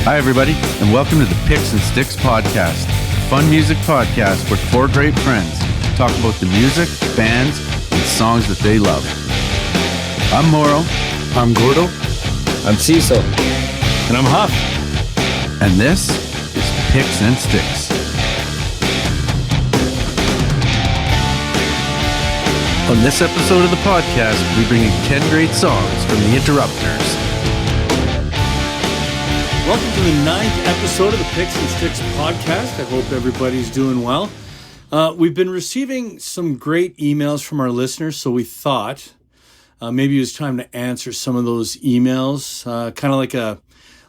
Hi, everybody, and welcome to the Picks and Sticks podcast, a fun music podcast where four great friends talk about the music, bands, and songs that they love. I'm Moro. I'm Gordo. I'm Cecil. And I'm Huff. And this is Picks and Sticks. On this episode of the podcast, we bring you 10 great songs from the Interrupters. Welcome to the 9th episode of the Picks and Sticks podcast. I hope everybody's doing well. We've been receiving some great emails from our listeners, so we thought maybe it was time to answer some of those emails, kind of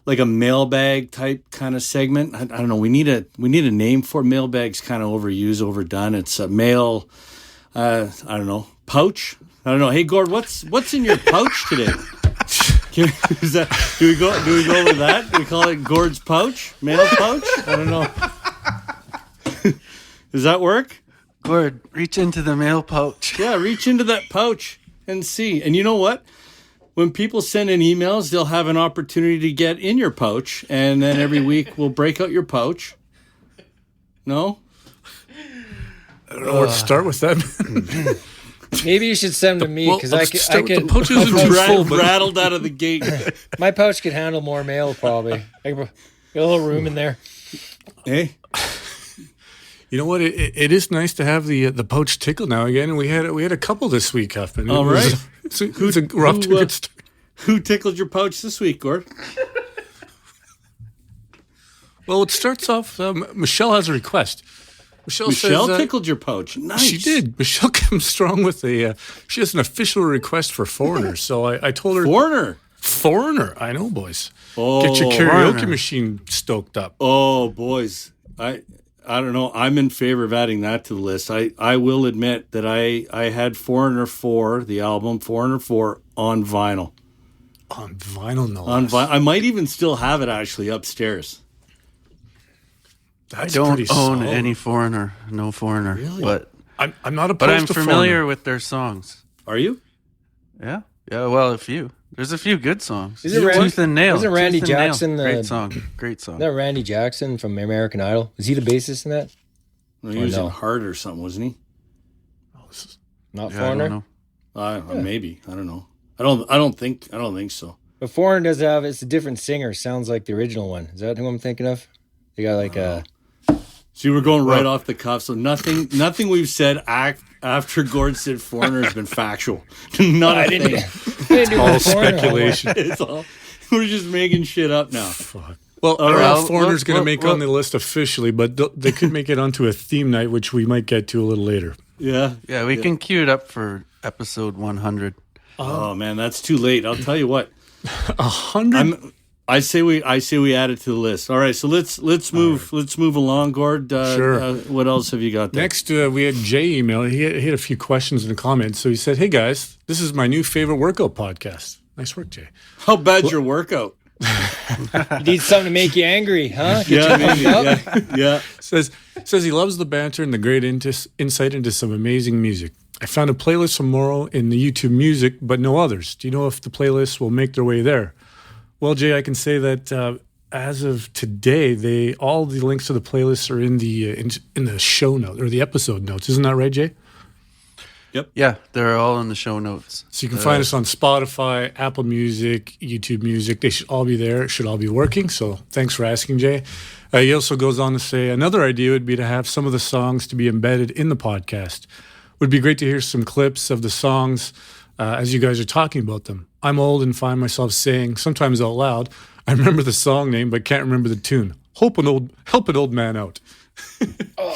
like a mailbag type kind of segment. I don't know. We need a name for it. Mailbag's kind of overused, overdone. It's a mail. I don't know. Pouch. I don't know. Hey, Gord, what's in your pouch today? Do we go with that? Do we call it Gord's pouch? Mail pouch? I don't know. Does that work? Gord, reach into the mail pouch. Yeah, reach into that pouch and see. And you know what? When people send in emails, they'll have an opportunity to get in your pouch, and then every week we'll break out your pouch. No? I don't know where to start with that. Maybe you should send them to me because I could. The pouch isn't too full, but rattled out of the gate. My pouch could handle more mail, probably. I could get a little room in there. Hey, you know what? It is nice to have the pouch tickle now again. And we had a couple this week, Huffman. All right. Who's a rough to get started? Who tickled your pouch this week, Gord? Well, it starts off. Michelle has a request. Michelle says, tickled your pouch. Nice. She did. Michelle comes strong with she has an official request for Foreigner. So I told her. Foreigner. I know, boys. Oh, get your karaoke Foreigner. machine stoked up. Oh, boys. I don't know. I'm in favor of adding that to the list. I will admit that I had Foreigner 4, the album Foreigner 4, on vinyl. On vinyl, no On less. I might even still have it actually upstairs. That's I don't pretty own solid. any Foreigner, no Foreigner. Really? But I'm not opposed but I'm to familiar Foreigner. with their songs. Are you? Yeah, well, a few. There's a few good songs. Isn't Randy- Tooth and Nail. isn't Randy Tooth and Nail. Jackson the- Great song. Great song. Isn't that Randy Jackson from American Idol? Is he the bassist in that? No, he was no. in Heart or something, wasn't he? Not Yeah, I Foreigner? don't know. Maybe. I don't know. I don't think so. But Foreigner does have, it's a different singer. Sounds like the original one. Is that who I'm thinking of? They got like a... See, we're going right off the cuff. So nothing we've said after Gord said Foreigner has been factual. Not a thing. I didn't do All my Foreigner speculation. It's all, we're just making shit up now. Well, All right. Foreigner's going to make well- on the list officially, but they could make it onto a theme night, which we might get to a little later. Yeah. Yeah, we can cue it up for episode 100. Oh man, that's too late. I'll tell you what. 100? I say we add it to the list. All right, so let's move along, Gord. Sure. What else have you got there? Next, we had Jay email. He had a few questions in the comments. So he said, "Hey guys, this is my new favorite workout podcast." Nice work, Jay. How bad's your workout? You need something to make you angry, huh? Get Yeah, you maybe. pumped up? Yeah. Says he loves the banter and the great insight into some amazing music. I found a playlist from Moro in the YouTube Music, but no others. Do you know if the playlists will make their way there? Well, Jay, I can say that as of today, all the links to the playlists are in the show note or the episode notes. Isn't that right, Jay? Yeah, they're all in the show notes. So you can find us on Spotify, Apple Music, YouTube Music. They should all be there. It should all be working. So thanks for asking, Jay. He also goes on to say another idea would be to have some of the songs to be embedded in the podcast. Would be great to hear some clips of the songs as you guys are talking about them. I'm old and find myself saying, sometimes out loud, I remember the song name but can't remember the tune. Help an old man out.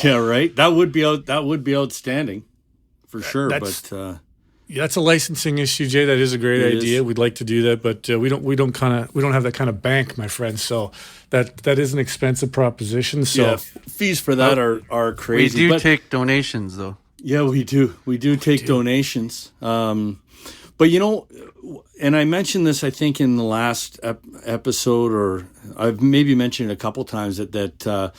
Yeah, right. That would be outstanding, for sure. That's- But Yeah, that's a licensing issue, Jay. That is a great It idea. is. We'd like to do that, but we don't have that kind of bank, my friend. So that is an expensive proposition. So yeah, fees for that are We crazy. do but, take donations, though. Yeah, we do. We do take donations. But you know, and I mentioned this, I think, in the last episode, or I've maybe mentioned it a couple times that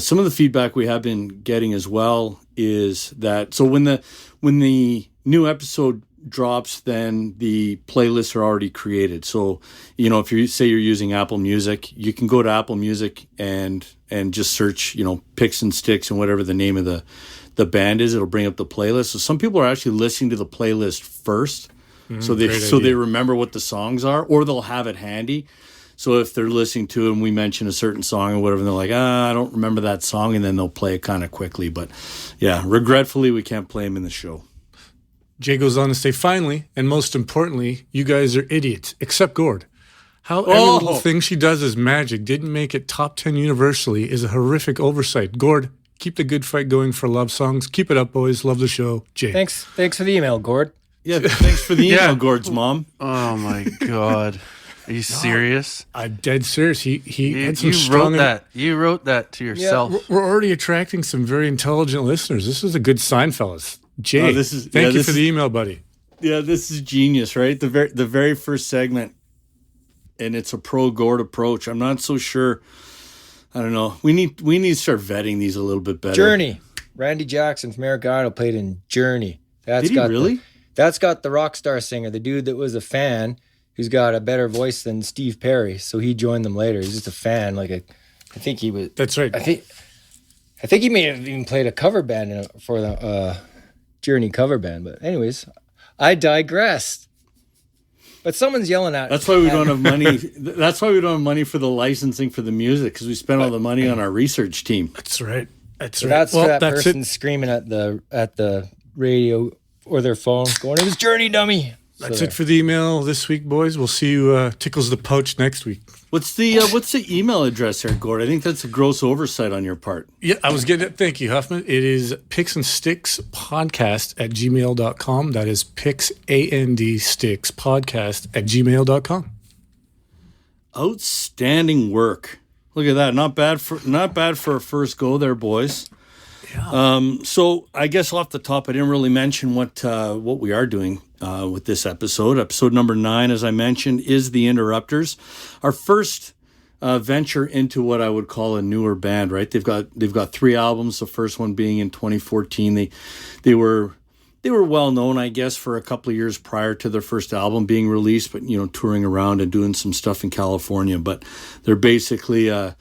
some of the feedback we have been getting as well is that. So when the new episode drops, then the playlists are already created. So, you know, if you say you're using Apple Music, you can go to Apple Music and just search, you know, Picks and Sticks and whatever the name of the band is. It'll bring up the playlist. So some people are actually listening to the playlist first, so they remember what the songs are, or they'll have it handy. So if they're listening to it and we mention a certain song or whatever, and they're like, I don't remember that song, and then they'll play it kind of quickly. But yeah, regretfully, we can't play them in the show. Jay goes on to say, finally, and most importantly, you guys are idiots, except Gord. How every little thing she does is magic. Didn't make it top 10 universally is a horrific oversight. Gord, keep the good fight going for love songs. Keep it up, boys. Love the show. Jay. Thanks for the email, Gord. Yeah, thanks for the email, Gord's mom. Oh my God. Are you serious? I'm dead serious. He had some you strong... wrote that. You wrote that to yourself. We're already attracting some very intelligent listeners. This is a good sign, fellas. Jay, thank you for the email, buddy. Yeah, this is genius, right? The very first segment, and it's a pro Gord approach. I'm not so sure. I don't know. We need to start vetting these a little bit better. Journey. Randy Jackson from Eric Idle played in Journey. Did he really? That's got the rock star singer, the dude that was a fan, who's got a better voice than Steve Perry. So he joined them later. He's just a fan. I think he was. That's right. I think he may have even played a cover band for the Journey cover band. But anyways, I digressed. But someone's yelling at. That's why we don't have money. That's why we don't have money for the licensing for the music, because we spent all the money on our research team. That's right. That's so right. That's for that person screaming at the radio or their phone, going, "It was Journey, dummy." That's it for the email this week, boys. We'll see you tickles the pouch next week. What's the email address there, Gord? I think that's a gross oversight on your part. Yeah, I was getting it. Thank you, Huffman. It is Picks and Sticks Podcast at gmail.com. That is Picks, A-N-D, Sticks Podcast at gmail.com. Outstanding work. Look at that. Not bad for a first go there, boys. Yeah. So I guess off the top, I didn't really mention what we are doing with this episode. Episode number 9, as I mentioned, is The Interrupters. Our first venture into what I would call a newer band, right? They've got 3 albums. The first one being in 2014. They were well known, I guess, for a couple of years prior to their first album being released, but you know, touring around and doing some stuff in California. But they're basically a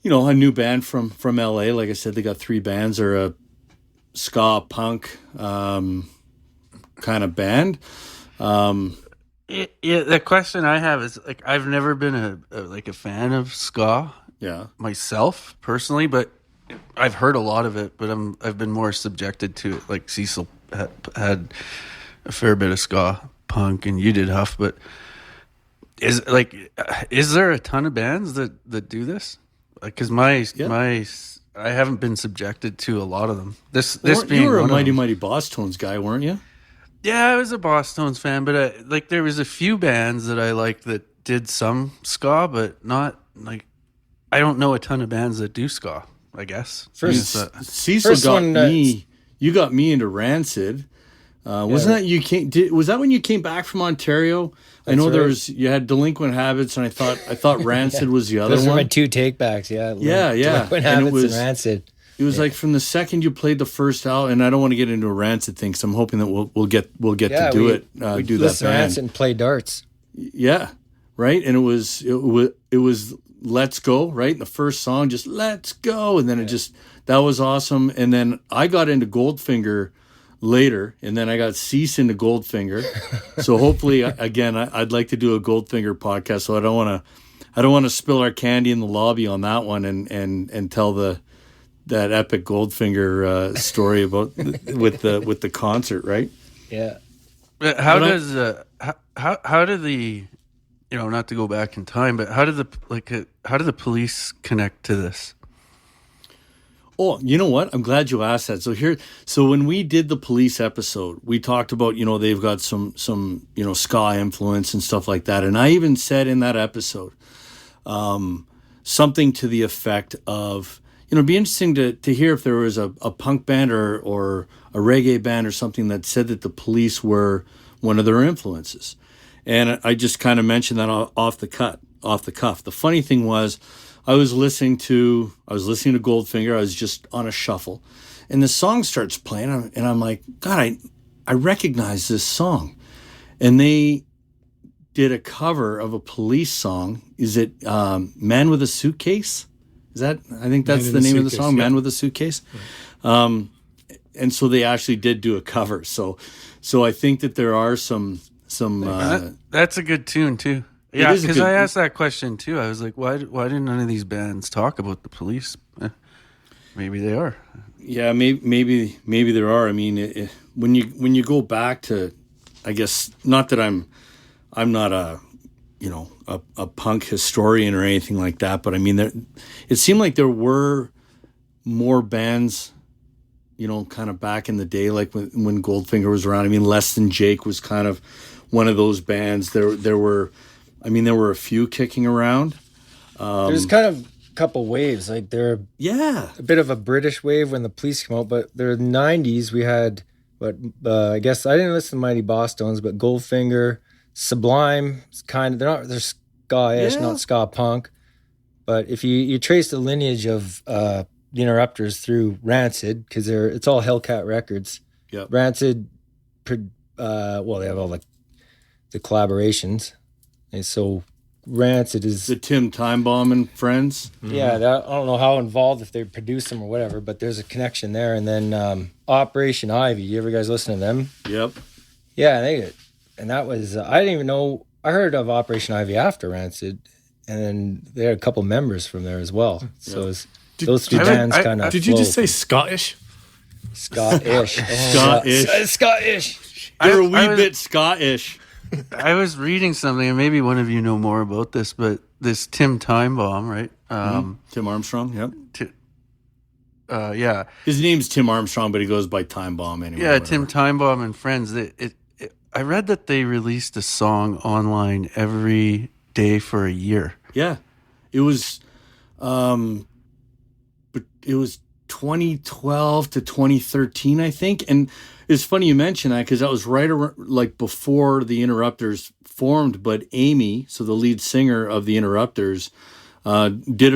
new band from LA. Like I said, they got 3 bands. They're a ska punk kind of band. The question I have is, like, I've never been a fan of ska myself personally, but I've heard a lot of it, but I've been more subjected to it. Like Cecil had a fair bit of ska punk, and you did, Huff, but is there a ton of bands that do this? Because I haven't been subjected to a lot of them. This being you were a Mighty Mighty Boss Tones guy, weren't you? Yeah, I was a Boss Tones fan, but there was a few bands that I liked that did some ska, but not like, I don't know a ton of bands that do ska, I guess. Cecil got me. You got me into Rancid. Wasn't that was that when you came back from Ontario? I know you had Delinquent Habits, and I thought Rancid was the other one. Those were my 2 takebacks, yeah. Delinquent Habits and Rancid. It was like from the second you played the first album, and I don't want to get into a Rancid thing, so I'm hoping that we'll get to do it. Do that band. Rancid and play darts. Yeah, right. And it was Let's Go, right? And the first song, just Let's Go, and then that was awesome. And then I got into Goldfinger later, and then I got Cease into Goldfinger. So hopefully, again, I'd like to do a Goldfinger podcast. So I don't want to spill our candy in the lobby on that one and tell that epic Goldfinger story about with the concert, right? Yeah. But how do the, not to go back in time, but how do the police connect to this? Oh, you know what? I'm glad you asked that. So when we did the Police episode, we talked about, they've got some ska influence and stuff like that. And I even said in that episode something to the effect of, it'd be interesting to hear if there was a punk band or a reggae band or something that said that the Police were one of their influences. And I just kind of mentioned that off the cuff. The funny thing was, I was listening to Goldfinger. I was just on a shuffle, and the song starts playing, and I'm like, God, I recognize this song. And they did a cover of a Police song. Is it Man with a Suitcase? Is that, I think that's the name of the song, Man with a Suitcase. And so they actually did do a cover. So I think that there are some that's a good tune too. Yeah, because I asked that question too. I was like, why didn't none of these bands talk about the Police? Maybe they are. Yeah, maybe there are. I mean, when you go back to, I guess, not that I'm not a punk historian or anything like that, but I mean, it seemed like there were more bands, kind of back in the day, like when Goldfinger was around. I mean, Less Than Jake was kind of one of those bands. There were a few kicking around. There's kind of a couple waves, like they're a bit of a British wave when the Police came out, but the 90s we had, but I guess I didn't listen to Mighty Bosstones, but Goldfinger, Sublime, they're ska-ish, not ska punk. But if you trace the lineage of the Interrupters through Rancid, because it's all Hellcat Records. Yep. Rancid, they have all the collaborations, and so Rancid is the Tim Timebomb and friends. Yeah, I don't know how involved, if they produce them or whatever, but there's a connection there. And then Operation Ivy. You ever guys listen to them? Yep. Yeah, and that was I didn't even know. I heard of Operation Ivy after Rancid, and then they had a couple members from there as well. So it was, those two bands kind of. Did you just say Scottish? Scottish. Scottish. They're a wee bit Scottish. I was reading something, and maybe one of you know more about this, but this Tim Timebomb, right? Tim Armstrong, yep. Yeah. His name's Tim Armstrong, but he goes by Timebomb anyway. Yeah, whatever. Tim Timebomb and friends. I read that they released a song online every day for a year. Yeah. It was, but it was 2012 to 2013, I think. And it's funny you mention that, because that was right around, like, before the Interrupters formed. But Amy, so the lead singer of the Interrupters, did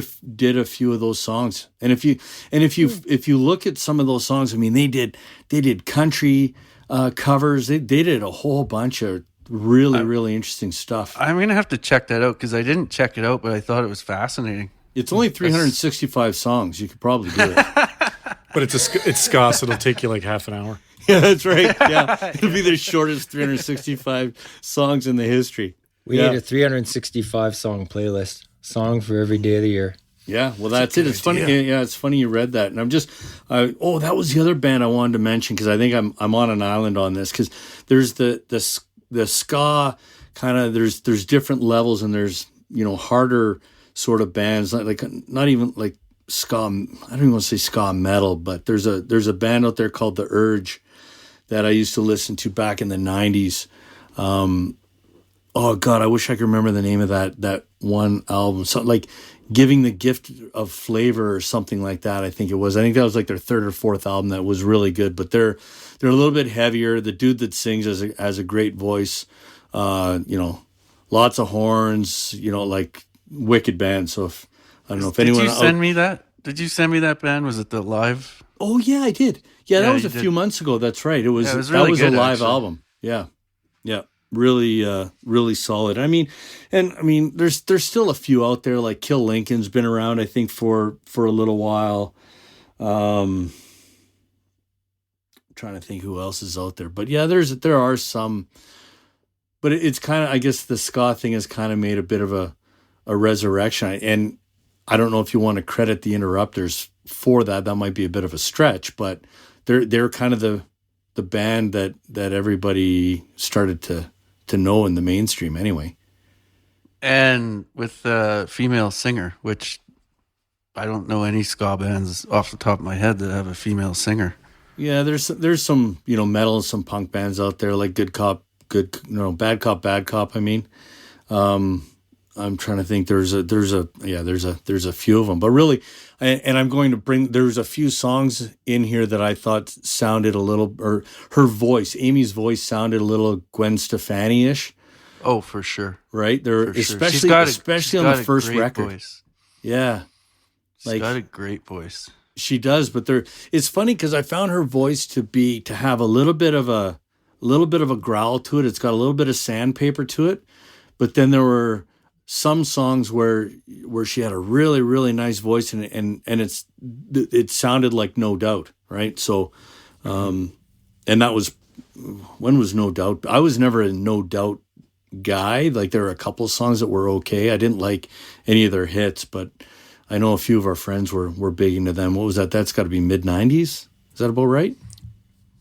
a few of those songs. And if you look at some of those songs, I mean, they did country covers. They did a whole bunch of really interesting stuff. I'm gonna have to check that out, because I didn't check it out, but I thought it was fascinating. It's only 365 songs. You could probably do it. But it's ska, so it'll take you like half an hour. Yeah, that's right. Yeah, it'll be the shortest 365 songs in the history. We need a 365 song playlist, song for every day of the year. Yeah, well, that's it. It's funny. Yeah, it's funny you read that, and I'm just, that was the other band I wanted to mention, because I think I'm on an island on this, because there's the ska kind of, there's different levels, and there's harder sort of bands, like not even like ska. I don't even want to say ska metal, but there's a band out there called The Urge that I used to listen to back in the 90s. Oh God, I wish I could remember the name of that one album. Something like Giving the Gift of Flavor or something like that, I think it was. I think that was like their third or fourth album that was really good, but they're a little bit heavier. The dude that sings has a great voice, lots of horns, like wicked band. So if anyone... Did you send me that? Did you send me that band? Was it the live? Oh yeah, I did. Yeah, that was a few months ago. That's right. It was really that was good, a live album. Yeah. Yeah. Really solid. I mean, there's still a few out there, like Kill Lincoln's been around, I think, for a little while. I'm trying to think who else is out there, but yeah, there are some. But it's kind of, I guess, the ska thing has kind of made a bit of a resurrection, and I don't know if you want to credit the Interrupters for that. That might be a bit of a stretch, but they're kind of the band that everybody started to know in the mainstream anyway. And with a female singer, which I don't know any ska bands off the top of my head that have a female singer. Yeah, there's some, metal and some punk bands out there, like Bad Cop, Bad Cop. I mean, I'm trying to think. There's a few of them, but really, and I'm going to there's a few songs in here that I thought sounded a little, or her voice, Amy's voice sounded a little Gwen Stefani-ish. Oh, for sure. Right there, sure. especially on the first record. Voice. Yeah, she's got a great voice. She does, but it's funny because I found her voice to have a little bit of a little bit of a growl to it. It's got a little bit of sandpaper to it. But then there were some songs where she had a really, really nice voice, and it sounded like No Doubt, right? So, and that was, when was No Doubt? I was never a No Doubt guy. Like, there were a couple of songs that were okay. I didn't like any of their hits, but I know a few of our friends were big into them. What was that? That's got to be mid-90s. Is that about right?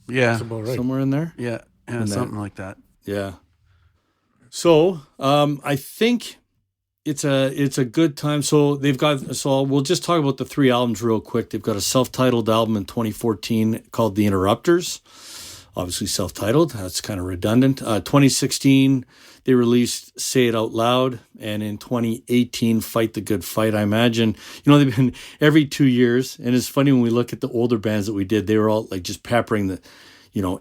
Yeah. That's about right. Somewhere in there? Yeah, something like that. Yeah. So, I think it's a good time. So we'll just talk about the 3 albums real quick. They've got a self-titled album in 2014 called The Interrupters. Obviously self-titled. That's kind of redundant. 2016, they released Say It Out Loud. And in 2018, Fight the Good Fight. I imagine, they've been every 2 years. And it's funny when we look at the older bands that we did, they were all like just peppering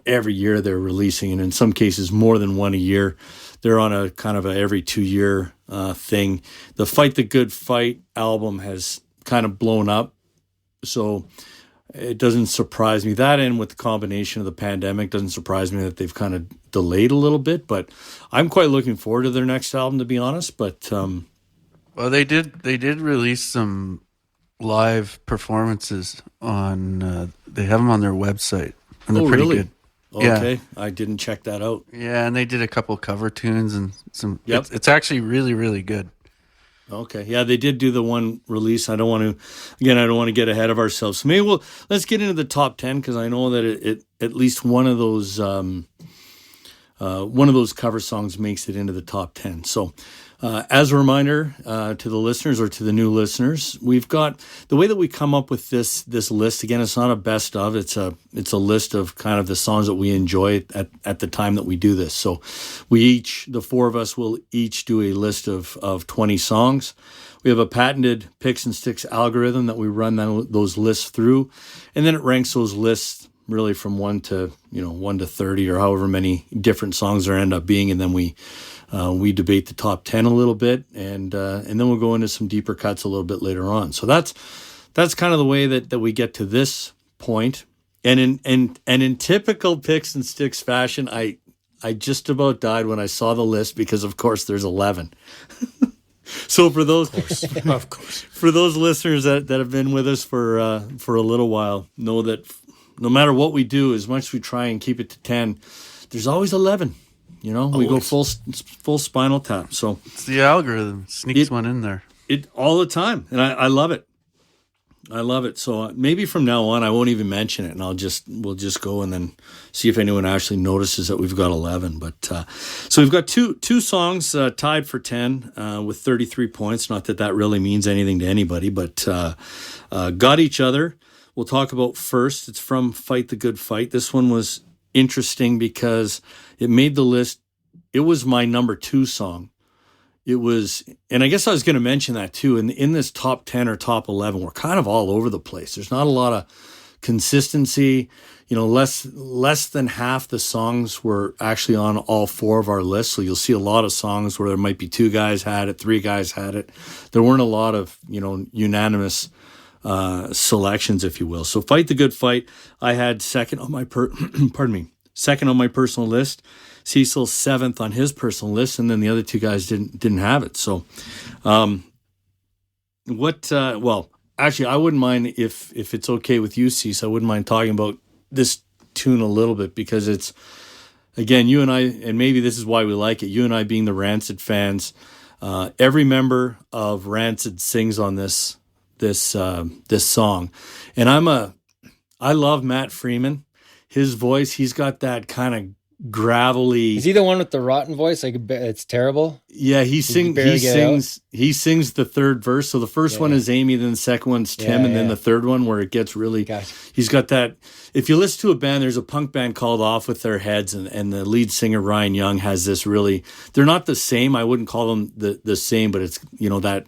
every year they're releasing. And in some cases, more than one a year. They're on a kind of a every 2 year thing. The Fight the Good Fight album has kind of blown up. So it doesn't surprise me. That, and with the combination of the pandemic, doesn't surprise me that they've kind of delayed a little bit. But I'm quite looking forward to their next album, to be honest. But well, they did release some live performances on. They have them on their website, and they're pretty good. Okay, yeah. I didn't check that out. Yeah, and they did a couple cover tunes and some. Yep. It's actually really, really good. Okay, yeah, they did do the one release. I don't want to get ahead of ourselves. So maybe let's get into the top 10, because I know that it at least one of those cover songs makes it into the top 10. So, as a reminder to the listeners, or to the new listeners, we've got the way that we come up with this list. Again, it's not a best of. It's a list of kind of the songs that we enjoy at the time that we do this. So the 4 of us will each do a list of 20 songs. We have a patented picks and sticks algorithm that we run those lists through, and then it ranks those lists really from 1 to 30, or however many different songs there end up being, and then we debate the top 10 a little bit, and then we'll go into some deeper cuts a little bit later on. So that's kind of the way that we get to this point. And in typical picks and sticks fashion, I just about died when I saw the list, because of course there's 11. So for those, of course, for those listeners that have been with us for a little while, know that no matter what we do, as much as we try and keep it to 10, there's always 11. We go full Spinal Tap. So it's the algorithm sneaks one in there. It all the time, and I love it. I love it. So maybe from now on, I won't even mention it, and we'll just go and then see if anyone actually notices that we've got 11. But so we've got two songs tied for 10 with 33 points. Not that really means anything to anybody, but Got Each Other. We'll talk about first. It's from Fight the Good Fight. This one was interesting because it made the list. It was my number 2 song. It was, and I guess I was going to mention that too. In this top 10 or top 11, we're kind of all over the place. There's not a lot of consistency. Less than half the songs were actually on all 4 of our lists. So you'll see a lot of songs where there might be 2 guys had it, 3 guys had it. There weren't a lot of, unanimous selections, if you will. So Fight the Good Fight, I had second on my second on my personal list. Cecil 7th on his personal list, and then the other 2 guys didn't have it. So, well, actually, I wouldn't mind if it's okay with you, Cecil. I wouldn't mind talking about this tune a little bit, because it's, again, you and I, and maybe this is why we like it. You and I being the Rancid fans, every member of Rancid sings on this song, and I love Matt Freeman. His voice, he's got that kind of gravelly. Is he the one with the rotten voice? Like, it's terrible. Yeah, he sings the third verse. So the first one is Amy, then the second one's Tim, and then the third one where it gets really. Gotcha. He's got that. If you listen to a band, there's a punk band called Off With Their Heads, and the lead singer Ryan Young has this really. They're not the same. I wouldn't call them the same, but it's that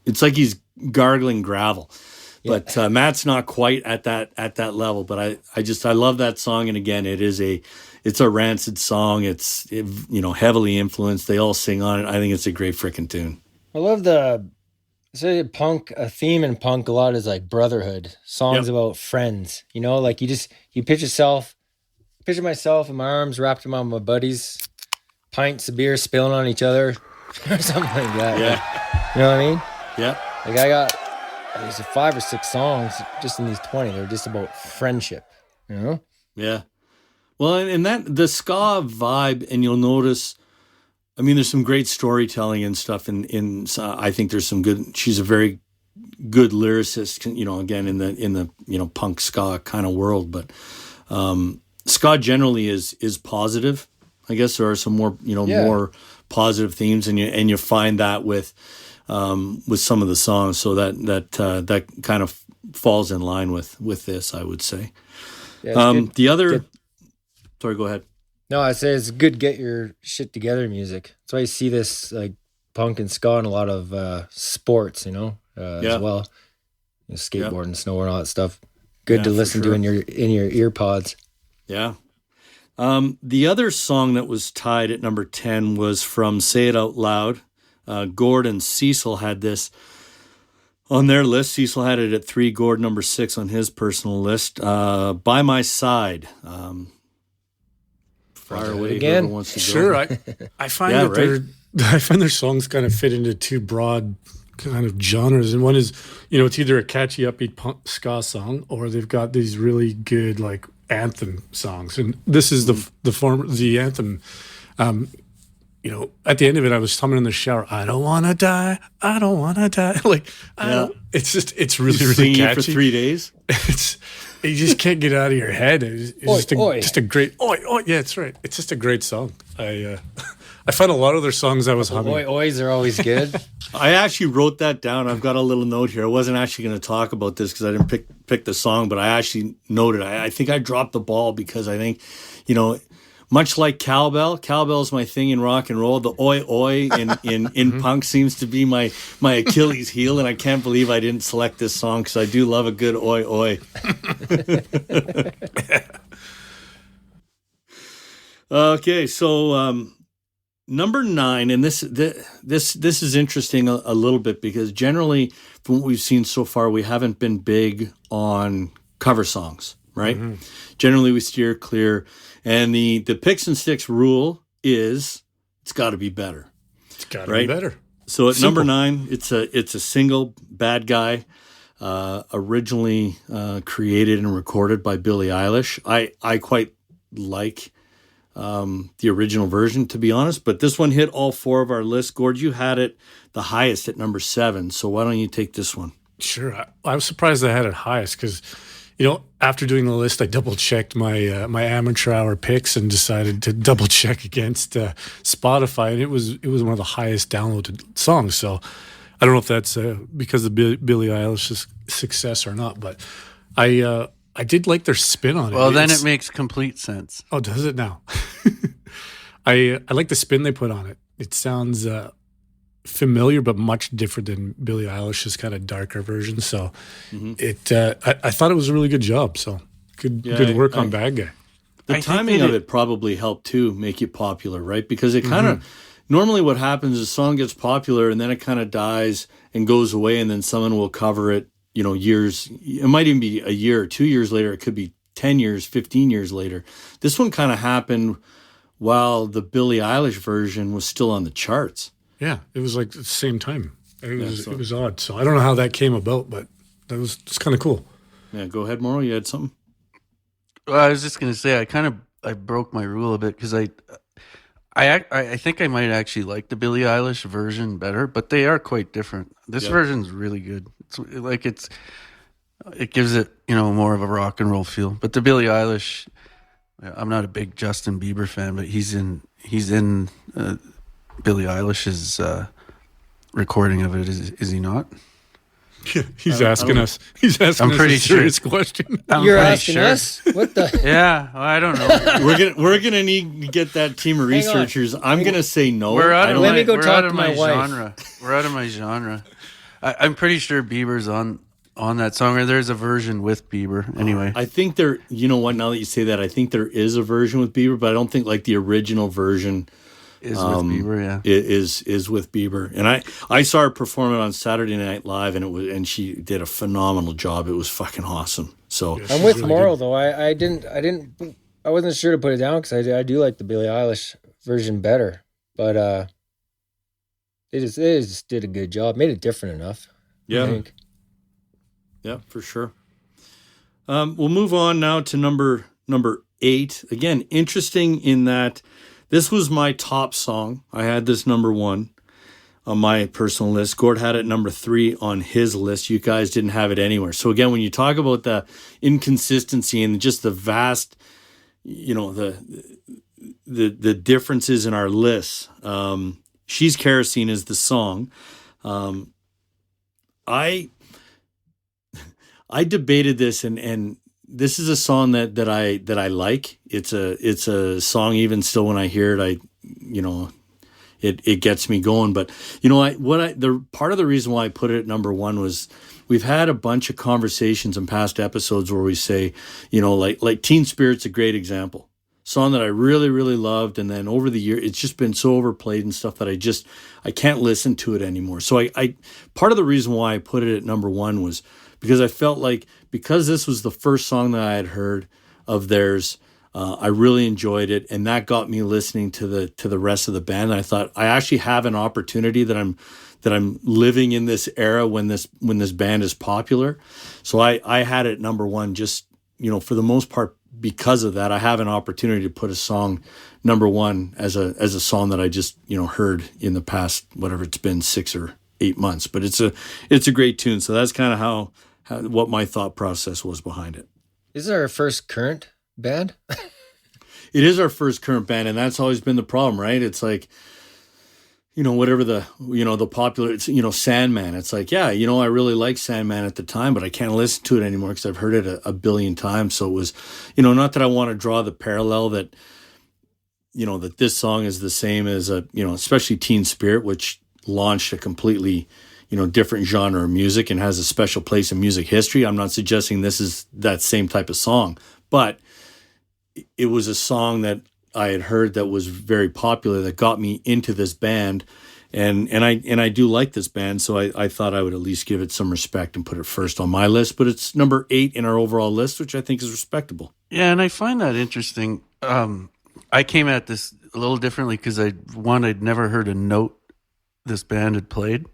it's like he's gargling gravel. Yeah. But Matt's not quite at that level. But I love that song, and again, it's a Rancid song. It's heavily influenced. They all sing on it. I think it's a great freaking tune. I love punk. A theme in punk a lot is like brotherhood songs about friends. Like you pitch yourself picture myself in my arms wrapped around my buddies, pints of beer spilling on each other, or something like that. Yeah. Like, you know what I mean? Yeah. Like I got there's 5 or 6 songs just in these 20. They're just about friendship, you know? Yeah. Well, and that the ska vibe, and you'll notice, I mean, there's some great storytelling and stuff. I think there's some good. She's a very good lyricist, you know. Again, in the you know, punk ska kind of world, but ska generally is positive. I guess there are some more, you know, more positive themes, and you find that with some of the songs. So that kind of falls in line with this, I would say. Yeah, the other. Sorry, go ahead. No, I say it's good get your shit together music. That's why you see this like punk and ska and a lot of sports, you know, as well. You know, skateboarding, snowboarding, all that stuff. Good to listen to in your ear pods. Yeah. The other song that was tied at number 10 was from Say It Out Loud. Gord and Cecil had this on their list. Cecil had it at 3, Gord number 6 on his personal list. By My Side. Fire away again. Wants to sure, go. I find I find their songs kind of fit into 2 broad kind of genres, and one is, you know, it's either a catchy upbeat punk ska song, or they've got these really good like anthem songs, and this is the anthem. You know, at the end of it, I was humming in the shower. I don't want to die. I don't want to die. Like, it's really, really catchy. It for 3 days. You just can't get out of your head. It's just a great. Yeah, that's right. It's just a great song. I find a lot of their songs I was humming. Oys are always good. I actually wrote that down. I've got a little note here. I wasn't actually going to talk about this because I didn't pick the song, but I actually noted. I think I dropped the ball because I think, you know, much like cowbell's my thing in rock and roll. The oi in punk seems to be my Achilles heel, and I can't believe I didn't select this song because I do love a good oi. Okay, so number 9, and this is interesting a little bit because generally, from what we've seen so far, we haven't been big on cover songs, right? Mm-hmm. Generally, we steer clear. And the Picks and Sticks rule is it's got to be better. It's got to be better. So at number 9, it's a single, Bad Guy, originally created and recorded by Billie Eilish. I quite like the original version, to be honest, but this one hit all 4 of our lists. Gord, you had it the highest at number 7, so why don't you take this one? Sure. I was surprised I had it highest because, you know, after doing the list, I double-checked my my amateur hour picks and decided to double-check against Spotify, and it was one of the highest downloaded songs. So I don't know if that's because of Billie Eilish's success or not, but I did like their spin on it. Well, then it makes complete sense. Oh, does it now? I like the spin they put on it. It sounds familiar, but much different than Billie Eilish's kind of darker version. So I thought it was a really good job. So good work on Bad Guy. The timing of it probably helped too make it popular, right? Because it kind of normally what happens is a song gets popular and then it kind of dies and goes away, and then someone will cover it, you know, years. It might even be a year or 2 years later. It could be 10 years, 15 years later. This one kind of happened while the Billie Eilish version was still on the charts. Yeah, it was like the same time. It was odd. So I don't know how that came about, but it's kind of cool. Yeah, go ahead, Mauro. You had something? Well, I was just going to say I broke my rule a bit because I think I might actually like the Billie Eilish version better, but they are quite different. This version's really good. It gives it, you know, more of a rock and roll feel. But the Billie Eilish, I'm not a big Justin Bieber fan, but he's in Billie Eilish's recording of it, is he not? He's asking us. He's asking us a serious question. You're asking us? What the? Yeah, well, I don't know. we're gonna need to get that team of researchers. I'm gonna say no. Let me go talk to my wife. Genre. We're out of my genre. I'm pretty sure Bieber's on that song, or there's a version with Bieber. Anyway, I think there. You know what? Now that you say that, I think there is a version with Bieber, but I don't think like the original version. Is with Bieber, yeah. Is with Bieber, and I saw her perform it on Saturday Night Live, and she did a phenomenal job. It was fucking awesome. So I'm with Mauro though. I didn't I wasn't sure to put it down because I do like the Billie Eilish version better, but they just did a good job, made it different enough. Yeah, I think. Yeah, for sure. We'll move on now to number 8. Again, interesting in that this was my top song. I had this number 1 on my personal list. Gord had it number 3 on his list. You guys didn't have it anywhere. So again, when you talk about the inconsistency and just the vast, the differences in our lists, She's Kerosene is the song. I debated this, and this is a song that I like. It's a song even still when I hear it, it gets me going. But the part of the reason why I put it at number 1 was we've had a bunch of conversations in past episodes where we say, like Teen Spirit's a great example. Song that I really, really loved, and then over the year it's just been so overplayed and stuff that I can't listen to it anymore. So I part of the reason why I put it at number 1 was because I felt like because this was the first song that I had heard of theirs, I really enjoyed it, and that got me listening to the rest of the band. And I thought I actually have an opportunity that I'm living in this era when this band is popular. So I had it number 1 just for the most part. Because of that, I have an opportunity to put a song number 1 as a song that I just heard in the past, whatever it's been, 6 or 8 months. But it's a great tune. So that's kind of how what my thought process was behind it. Is it our first current band? It is our first current band, and that's always been the problem, right? It's like, whatever the popular, it's, Sandman. It's like, yeah, I really liked Sandman at the time, but I can't listen to it anymore because I've heard it a billion times. So it was, not that I want to draw the parallel that, that this song is the same as especially Teen Spirit, which launched a completely, different genre of music and has a special place in music history. I'm not suggesting this is that same type of song, but it was a song that I had heard that was very popular that got me into this band, and I do like this band, so I thought I would at least give it some respect and put it first on my list. But it's number 8 in our overall list, which I think is respectable. Yeah, and I find that interesting. I came at this a little differently because I'd never heard a note this band had played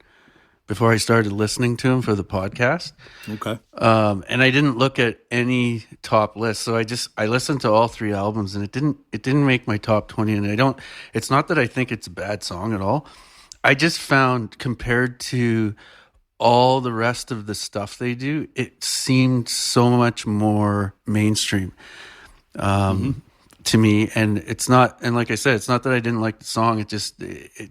before I started listening to them for the podcast. Okay. And I didn't look at any top list. So I listened to all 3 albums, and it didn't make my top 20. And it's not that I think it's a bad song at all. I just found compared to all the rest of the stuff they do, it seemed so much more mainstream to me. And it's not, and like I said, it's not that I didn't like the song. It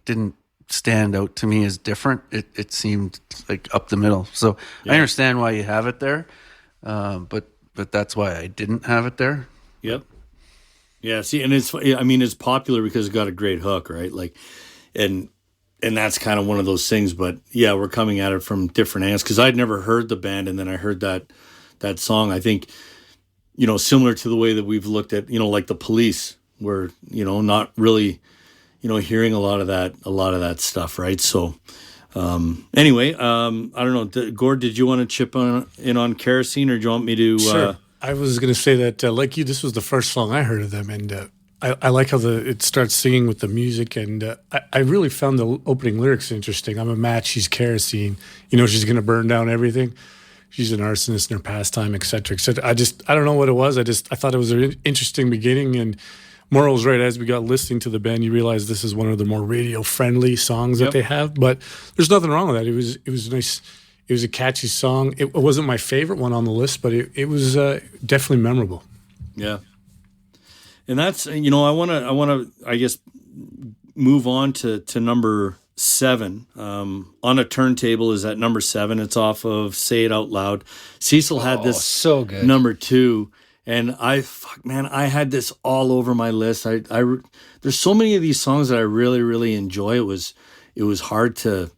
didn't stand out to me as different. It seemed like up the middle. So yeah. I understand why you have it there, but that's why I didn't have it there. Yep. Yeah. See, and it's popular because it's got a great hook, right? Like, and that's kind of one of those things. But yeah, we're coming at it from different angles because I'd never heard the band, and then I heard that song. I think similar to the way that we've looked at like the Police, where not really. Hearing a lot of that stuff, right? So, anyway, I don't know. Gord, did you want to chip in on Kerosene, or do you want me to? Sure. I was going to say that, like you, this was the first song I heard of them, and I like how it starts singing with the music, and I really found the opening lyrics interesting. I'm a match, she's kerosene. She's going to burn down everything. She's an arsonist in her pastime, et cetera, et cetera. I don't know what it was. I thought it was an interesting beginning, and Morrow's right. As we got listening to the band, you realize this is one of the more radio-friendly songs that they have. But there's nothing wrong with that. It was nice. It was a catchy song. It wasn't my favorite one on the list, but it was definitely memorable. Yeah, and that's I want to I guess move on to number 7. On a Turntable is at number 7. It's off of Say It Out Loud. Cecil had this so good number 2. And I had this all over my list. There's so many of these songs that I really, really enjoy. It was hard to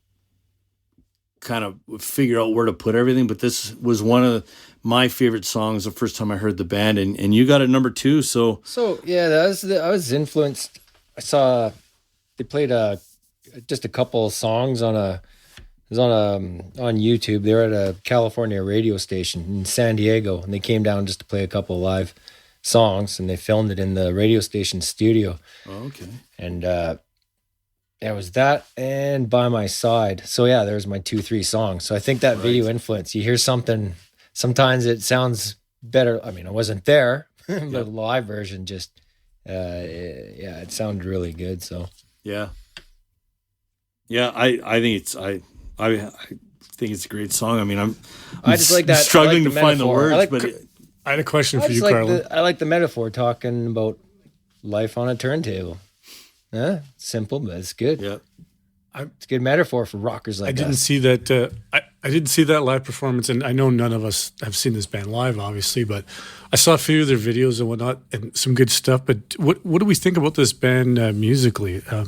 kind of figure out where to put everything, but this was one of my favorite songs the first time I heard the band, and you got it number 2. So yeah, I was influenced. I saw they played just a couple of songs on YouTube. They were at a California radio station in San Diego, and they came down just to play a couple live songs, and they filmed it in the radio station studio. Oh, okay. And it was that and By My Side. So yeah, there's my 2-3 songs. So I think that video influence. You hear something, sometimes it sounds better. I mean, I wasn't there, but the live version just, it sounded really good. So yeah, I think it's I think it's a great song. I mean, I just like that. Struggling to find the words, but I had a question for you, Carlin. I like the metaphor talking about life on a turntable. Simple, but it's good. Yeah, it's a good metaphor for rockers like that. I didn't see that. I didn't see that live performance, and I know none of us have seen this band live, obviously. But I saw a few of their videos and whatnot, and some good stuff. But what do we think about this band musically? I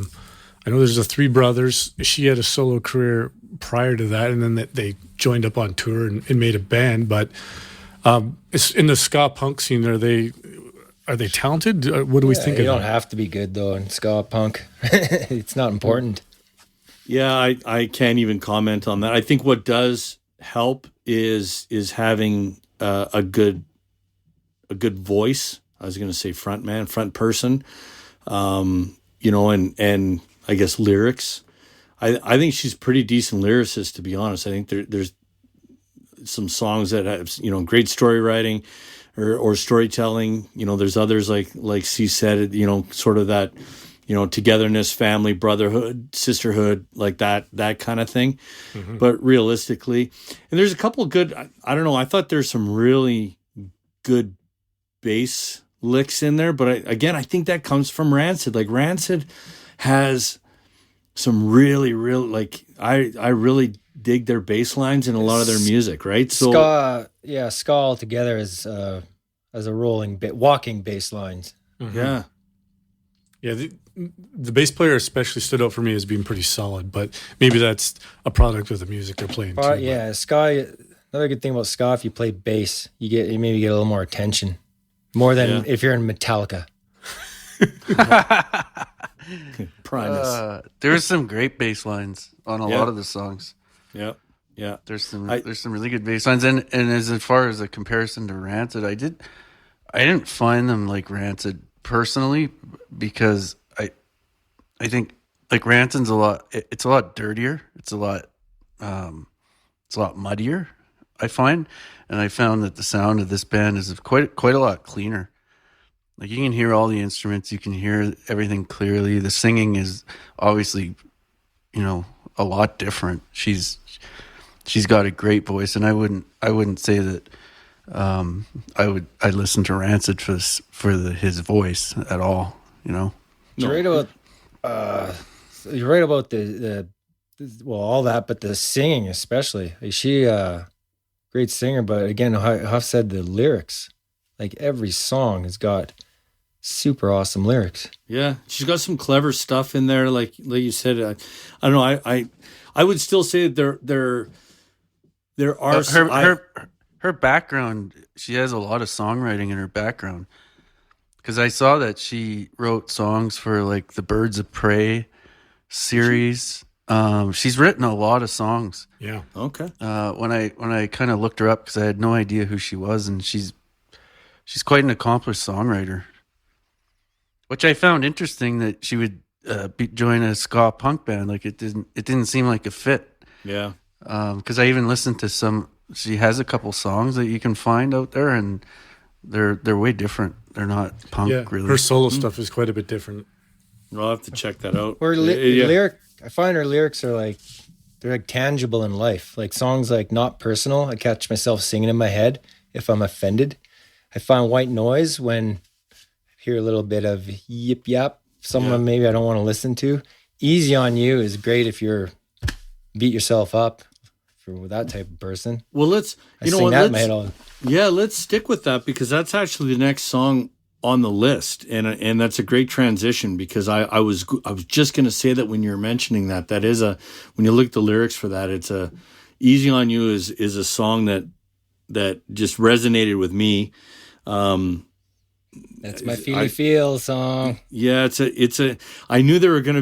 know there's the three brothers. She had a solo career prior to that, and then they joined up on tour and made a band. But it's in the ska punk scene. Are they talented? What do we think of them? You don't have to be good, though, in ska punk. It's not important. Yeah, I can't even comment on that. I think what does help is having a good voice. I was going to say front person, and I guess lyrics. I think she's pretty decent lyricist, to be honest. I think there's some songs that have, great story writing or storytelling. There's others like C said, sort of that, togetherness, family, brotherhood, sisterhood, like that kind of thing. Mm-hmm. But realistically, and there's a couple of good, I don't know, I thought there's some really good bass licks in there. But I think that comes from Rancid. Like Rancid has some really, I really dig their bass lines in a lot of their music, right? So ska altogether is as a walking bass lines. Mm-hmm. Yeah. The bass player especially stood out for me as being pretty solid, but maybe that's a product of the music they're playing too. Yeah, ska. Another good thing about ska, if you play bass, you maybe get a little more attention, more than if you're in Metallica. Primus. There's some great bass lines on a lot of the songs. Yeah. There's some really good bass lines, and as far as a comparison to Rancid, I didn't find them like Rancid personally, because I think like Rancid's it's a lot dirtier. It's a lot muddier, I find, and I found that the sound of this band is quite a lot cleaner. Like you can hear all the instruments, you can hear everything clearly. The singing is obviously, a lot different. She's got a great voice, and I wouldn't say that I'd listen to Rancid for his voice at all. You're right about the all that, but the singing especially. Like she great singer, but again, Huff said the lyrics. Like every song has got super awesome lyrics. Yeah, she's got some clever stuff in there. Like you said, I don't know. I would still say that there are her background. She has a lot of songwriting in her background, because I saw that she wrote songs for like the Birds of Prey series. She's written a lot of songs. Yeah. Okay. When I kind of looked her up, because I had no idea who she was, and she's quite an accomplished songwriter, which I found interesting that she would join a ska punk band. Like it didn't seem like a fit. Yeah. Because I even listened to some. She has a couple songs that you can find out there, and they're way different. They're not punk really. Her solo stuff is quite a bit different. I'll have to check that out. Lyric, I find her lyrics are they're like tangible in life. Like songs like Not Personal, I catch myself singing in my head if I'm offended. I find White Noise when I hear a little bit of yip yap, someone maybe I don't want to listen to. Easy on You is great if you're beat yourself up for that type of person. Well, let's stick with that, because that's actually the next song on the list, and that's a great transition, because I was just going to say that when you're mentioning that is when you look at the lyrics for that, it's Easy on You is a song that just resonated with me. That's my feel song. Yeah, it's a. I knew there were going to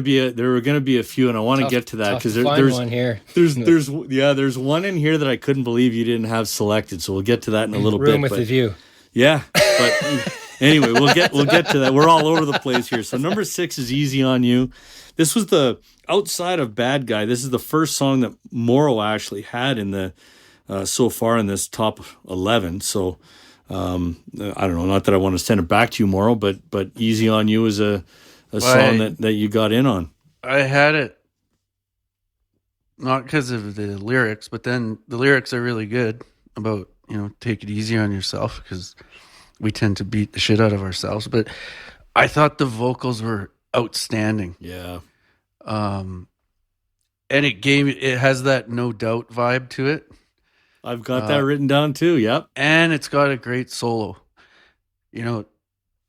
be a few, and I want to get to that, because there's one here. There's one in here that I couldn't believe you didn't have selected. So we'll get to that in a little bit. Room with the View. Yeah, but Anyway, we'll get to that. We're all over the place here. So number 6 is Easy on You. This was the outside of Bad Guy. This is the first song that Morrow actually had in the so far in this top 11. So I don't know. Not that I want to send it back to you, Morrow, but Easy on You is a song that you got in on. I had it not because of the lyrics, but then the lyrics are really good about, take it easy on yourself, because we tend to beat the shit out of ourselves. But I thought the vocals were outstanding. Yeah. And it has that No Doubt vibe to it. I've got that written down too. Yep. And it's got a great solo.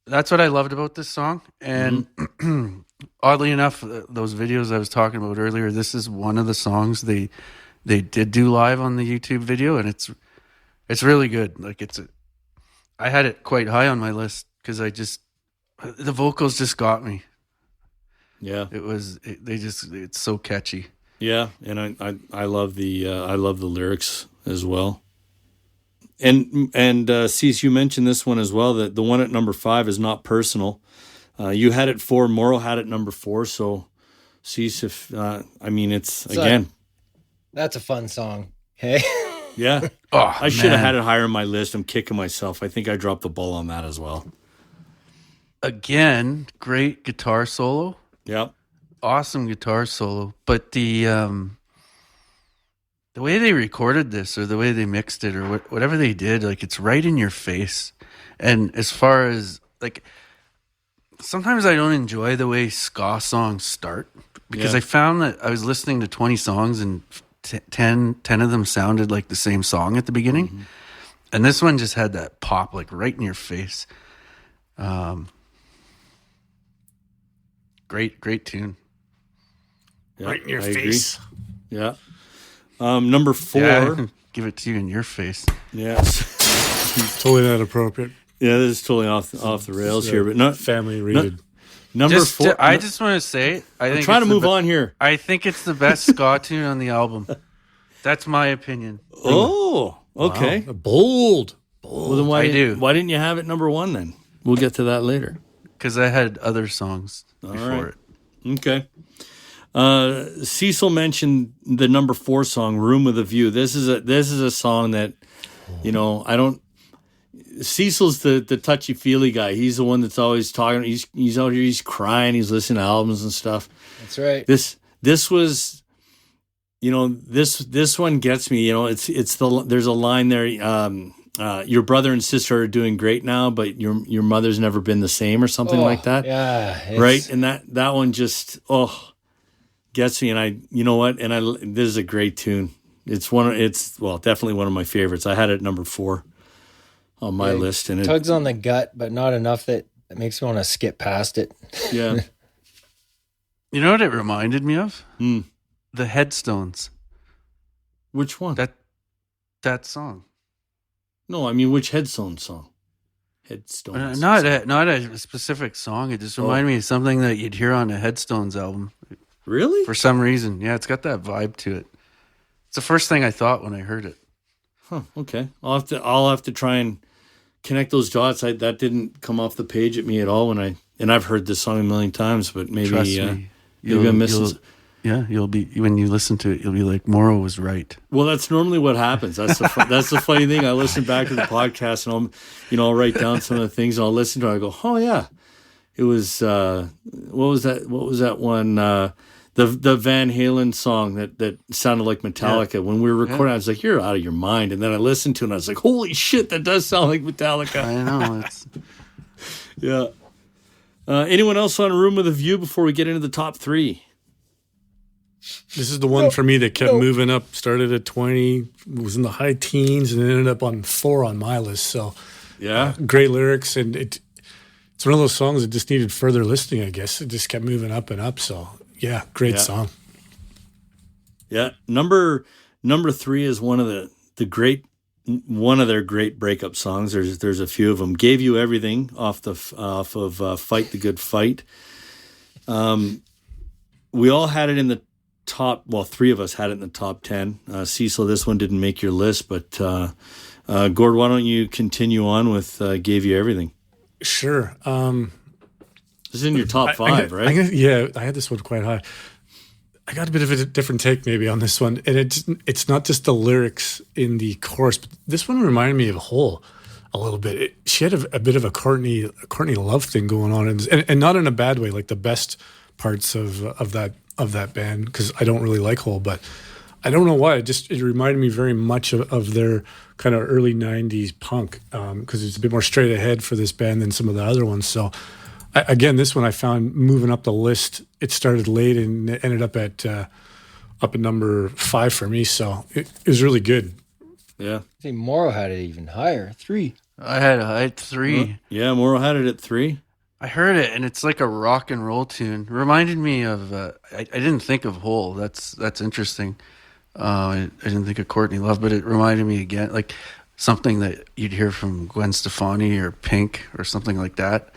That's what I loved about this song. And oddly enough, those videos I was talking about earlier, this is one of the songs they did do live on the YouTube video, and it's really good. Like I had it quite high on my list because the vocals just got me. Yeah, it's so catchy. Yeah, and I love the lyrics as well. And Cease, you mentioned this one as well. That the one at number 5 is Not Personal. You had it 4. Morrow had it number 4. So, Cease, it's again. That's a fun song. Hey. Yeah. I should have had it higher on my list. I'm kicking myself. I think I dropped the ball on that as well. Again, great guitar solo. Yep. Awesome guitar solo. But the way they recorded this, or the way they mixed it, or whatever they did, like, it's right in your face. And as far as, like, sometimes I don't enjoy the way ska songs start, because I found that I was listening to 20 songs and 10 of them sounded like the same song at the beginning. Mm-hmm. And this one just had that pop, like, right in your face. Great tune. Yeah, right in your face. Agree. Yeah. Number 4. Yeah, give it to you in your face. Yes. Totally not appropriate. Yeah, this is totally off the rails here, but not family rated. Number 4. I just want to say, I'm trying to move on here. I think it's the best ska tune on the album. That's my opinion. Oh, okay. Wow. Bold. Well, then why didn't you have it number 1 then? We'll get to that later. Because I had other songs before it. Okay. Cecil mentioned the number 4 song, "Room with a View." This is a song that, Cecil's the touchy-feely guy. He's the one that's always talking. He's out here, he's crying, he's listening to albums and stuff. That's right. This was, this one gets me. There's a line there. Your brother and sister are doing great now, but your mother's never been the same, or something like that. Yeah. Right. And that one just gets me. And this is a great tune. It's definitely one of my favorites. I had it number 4 on my list, and it tugs on the gut, but not enough that it makes me want to skip past it. Yeah. You know what it reminded me of? The Headstones. Which one? That song. No, I mean, which Headstone song? Headstones. Not a specific song. It just reminded me of something that you'd hear on a Headstones album. Really? For some reason. Yeah, it's got that vibe to it. It's the first thing I thought when I heard it. Huh, okay. I'll have to try and connect those dots. That didn't come off the page at me at all and I've heard this song a million times, but maybe Trust me. When you listen to it, you'll be like, Morrow was right. Well, that's normally what happens. That's the funny thing. I listen back to the podcast and I'll write down some of the things and I'll listen to it. I go, oh yeah, it was what was that one? The Van Halen song that sounded like Metallica. Yeah. When we were recording, I was like, you're out of your mind. And then I listened to it and I was like, holy shit, that does sound like Metallica. I know. Yeah. Anyone else on Room with a View before we get into the top 3? This is the one for me that kept moving up. Started at 20, was in the high teens, and ended up on 4 on my list. So, yeah, great lyrics, and it's one of those songs that just needed further listening. I guess it just kept moving up and up. So, yeah, great song. Yeah, number 3 is one of their great breakup songs. There's a few of them. Gave You Everything off of Fight the Good Fight. We all had it in the top. Well, 3 of us had it in the top 10. Cecil, this one didn't make your list, but Gord, why don't you continue on with Gave You Everything? Sure. It's in your top five, right? I had this one quite high. I got a bit of a different take maybe on this one, and it's not just the lyrics in the chorus, but this one reminded me of Hole a little bit. She had a bit of a Courtney Love thing going on, and not in a bad way, like the best parts of that band, because I don't really like Hole, but I don't know why. It reminded me very much of their kind of early '90s punk, because it's a bit more straight ahead for this band than some of the other ones. So. Again, this one I found moving up the list. It started late and it ended up at number 5 for me. So it was really good. Yeah. I think Morrow had it even higher, 3. I had 3. Yeah, Morrow had it at 3. I heard it, and it's like a rock and roll tune. Reminded me of. I didn't think of Hole. That's interesting. I didn't think of Courtney Love, but it reminded me again, like something that you'd hear from Gwen Stefani or Pink or something like that.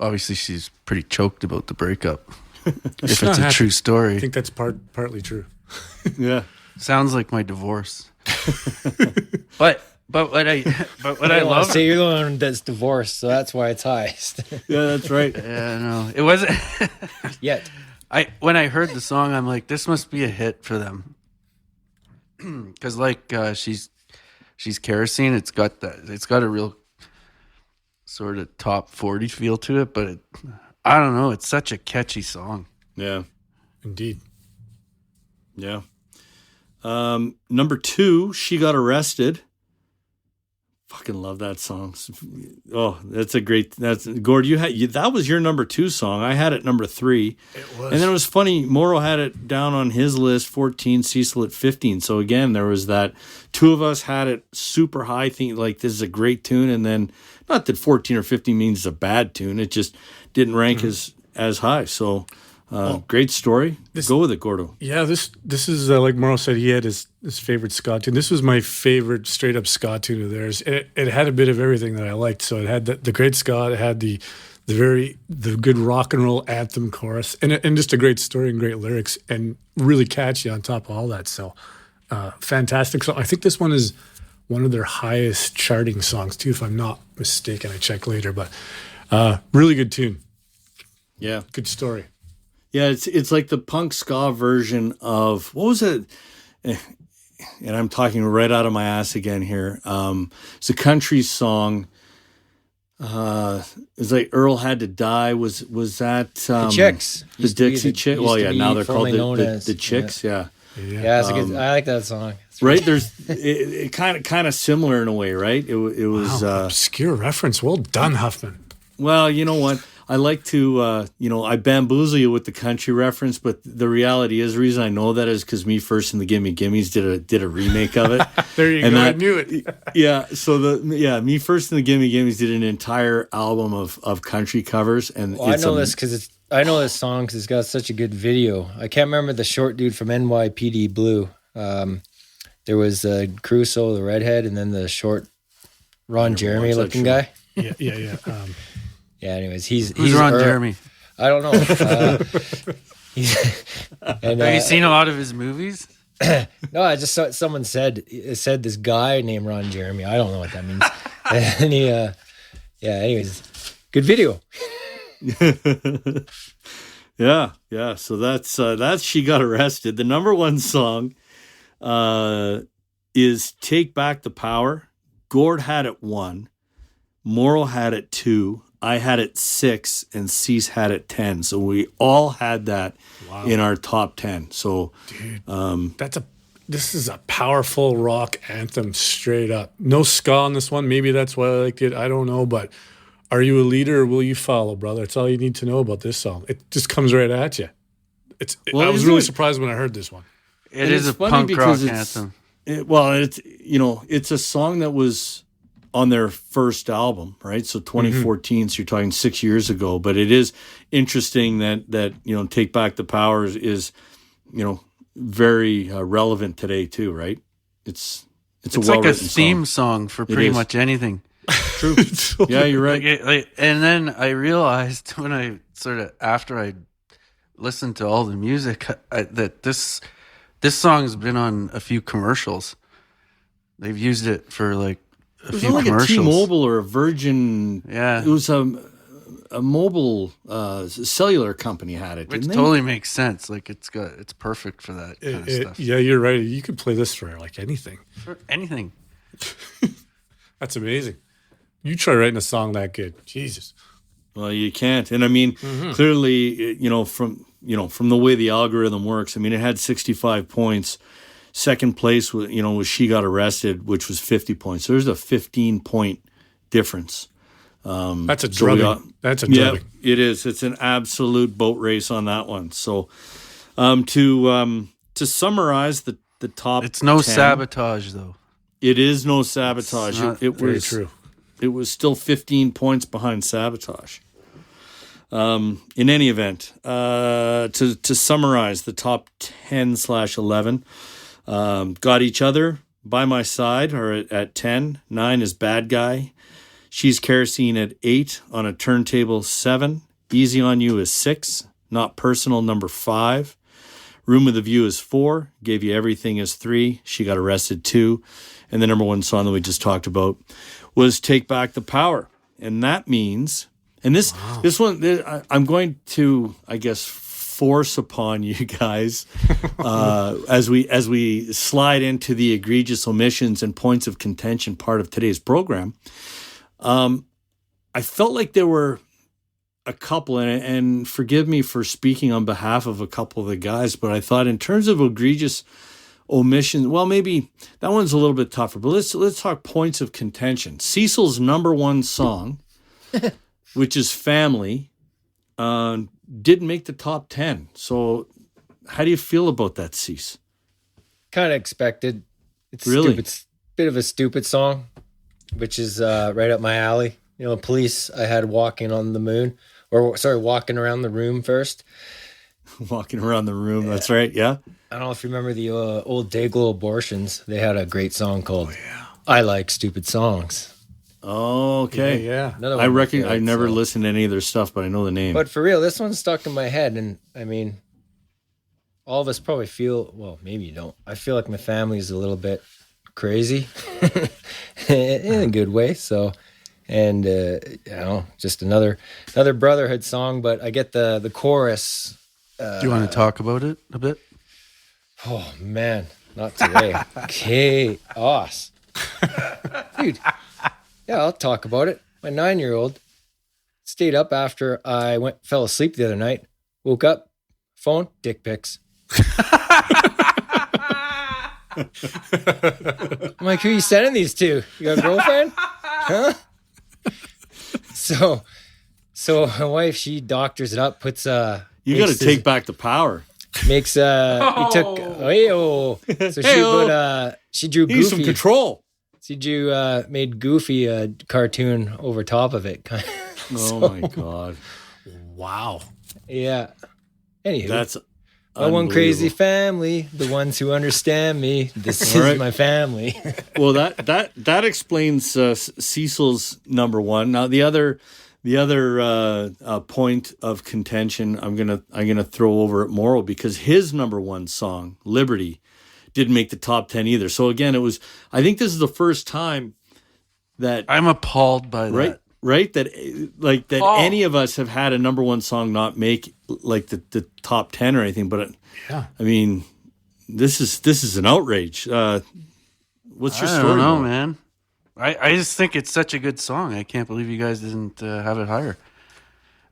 Obviously she's pretty choked about the breakup. If it's a true story. I think that's partly true. Yeah. Sounds like my divorce. but what I love. Say you're the one that's divorced, so that's why it's highest. Yeah, that's right. Yeah, no, it wasn't. Yet. When I heard the song, I'm like, this must be a hit for them. Because she's Kerosene. It's got a real sort of top 40 feel to it, but I don't know. It's such a catchy song. Yeah, indeed. Yeah. Number 2, She Got Arrested. Fucking love that song. Oh, Gord. That was your number 2 song. I had it number 3. It was. And then it was funny. Morrow had it down on his list, 14. Cecil at 15. So again, there was that. 2 of us had it super high, thinking like this is a great tune, and then not that 14 or 15 means it's a bad tune. It just didn't rank as high. So. Great story. Go with it, Gordo. Yeah, this is like Morrow said. He had his favorite ska tune. This was my favorite straight up ska tune of theirs. It had a bit of everything that I liked. So it had the great ska. It had the good rock and roll anthem chorus, and just a great story and great lyrics, and really catchy on top of all that. So fantastic. So I think this one is one of their highest charting songs too, if I'm not mistaken. I checked later, but really good tune. Yeah, good story. Yeah, it's like the punk ska version of, what was it? And I'm talking right out of my ass again here. It's a country song. It's like Earl Had to Die. Was that the Chicks? The Dixie Chicks. Well, yeah, now they're called the Chicks. Yeah. Yeah, it's a good, I like that song. Right, there's it kind of similar in a way, right? It was obscure reference. Well done, Huffman. Well, you know what? I like to, I bamboozle you with the country reference, but the reality is, the reason I know that is because Me First and the Gimme Gimmes did a remake of it. There you go. I knew it. Yeah. So Me First and the Gimme Gimmes did an entire album of country covers, and I know this because I know this song because it's got such a good video. I can't remember the short dude from NYPD Blue. There was Crusoe, the redhead, and then the short Ron Jeremy looking guy. Yeah. Yeah, anyways, he's Ron Jeremy? I don't know. Have you seen a lot of his movies? No, I just saw someone said this guy named Ron Jeremy. I don't know what that means. And he, anyways, good video. Yeah. So that's She Got Arrested. The number 1 song is Take Back the Power. Gord had it 1. Morrow had it 2. I had it 6, and Cease had it 10. So we all had that in our top 10. So, dude, this is a powerful rock anthem, straight up. No ska on this one. Maybe that's why I liked it. I don't know, but are you a leader or will you follow, brother? It's all you need to know about this song. It just comes right at you. I was really surprised when I heard this one. It is a punk rock anthem. It's a song that was on their first album, right? So 2014, so you're talking 6 years ago. But it is interesting that Take Back the Power is very relevant today too, right? It's like a theme song for pretty much anything. True. Yeah, you're right. And then I realized when after I listened to all the music that this song has been on a few commercials. They've used it for like It was like a T-Mobile or a Virgin. Yeah. It was a mobile cellular company had it, which totally makes sense. Like it's perfect for that kind of stuff. Yeah, you're right. You could play this for like anything. For anything. That's amazing. You try writing a song that good. Jesus. Well, you can't. And I mean, clearly, from the way the algorithm works, I mean, it had 65 points. Second place was She Got Arrested, which was 50 points. So there's a 15-point difference. That's a drubbing. That's a drubbing. Yeah, it is. It's an absolute boat race on that one. So to summarize the top, it's no 10, sabotage though. It is no sabotage. It was true. It was still 15 points behind Sabotage. In any event, to summarize the top 10/11, Got Each Other, By My Side are at 10. 9 is Bad Guy. She's Kerosene at 8. On a Turntable, 7. Easy on You is 6. Not Personal, number 5. Room with a View is 4. Gave You Everything is 3. She Got Arrested, 2. And the number one song that we just talked about was Take Back the Power. And that means, and this one, I'm going to, I guess, force upon you guys as we slide into the egregious omissions and points of contention part of today's program. I felt like there were a couple, and forgive me for speaking on behalf of a couple of the guys, but I thought in terms of egregious omission, well, maybe that one's a little bit tougher, but let's talk points of contention. Cecil's number one song, which is Family, didn't make the top 10. So how do you feel about that, Cece? Kind of expected. It's really stupid, bit of a stupid song, which is right up my alley. Police I had walking on the moon, walking around the room first. Walking around the room, that's right, yeah. I don't know if you remember the old Dayglow Abortions. They had a great song called I Like Stupid Songs. Oh, okay. Yeah. I reckon I never listened to any of their stuff, but I know the name. But for real, this one stuck in my head. And I mean, all of us probably feel, well, maybe you don't. I feel like my family is a little bit crazy in a good way. So, and, just another brotherhood song, but I get the chorus. Do you want to talk about it a bit? Oh, man, not today. Chaos. Dude, yeah, I'll talk about it. My 9-year-old stayed up after I fell asleep the other night, woke up, phone, dick pics. I'm like, who are you sending these to? You got a girlfriend? Huh? So my wife, she doctors it up, puts you got to take back the power. Makes he took so she drew Goofy. Need some control. She drew made Goofy a cartoon over top of it. Oh my god! Wow. Yeah. Anywho, that's my one crazy family, the ones who understand me. This is my family. Well, that explains Cecil's number one. Now the other point of contention I'm gonna throw over at Morrow, because his number one song, Liberty, didn't make the top 10 either. So again, I think this is the first time that I'm appalled by that. Right? That any of us have had a number one song not make like the top 10 or anything. But I mean, this is an outrage. What's your story? I don't know, man. I just think it's such a good song. I can't believe you guys didn't have it higher.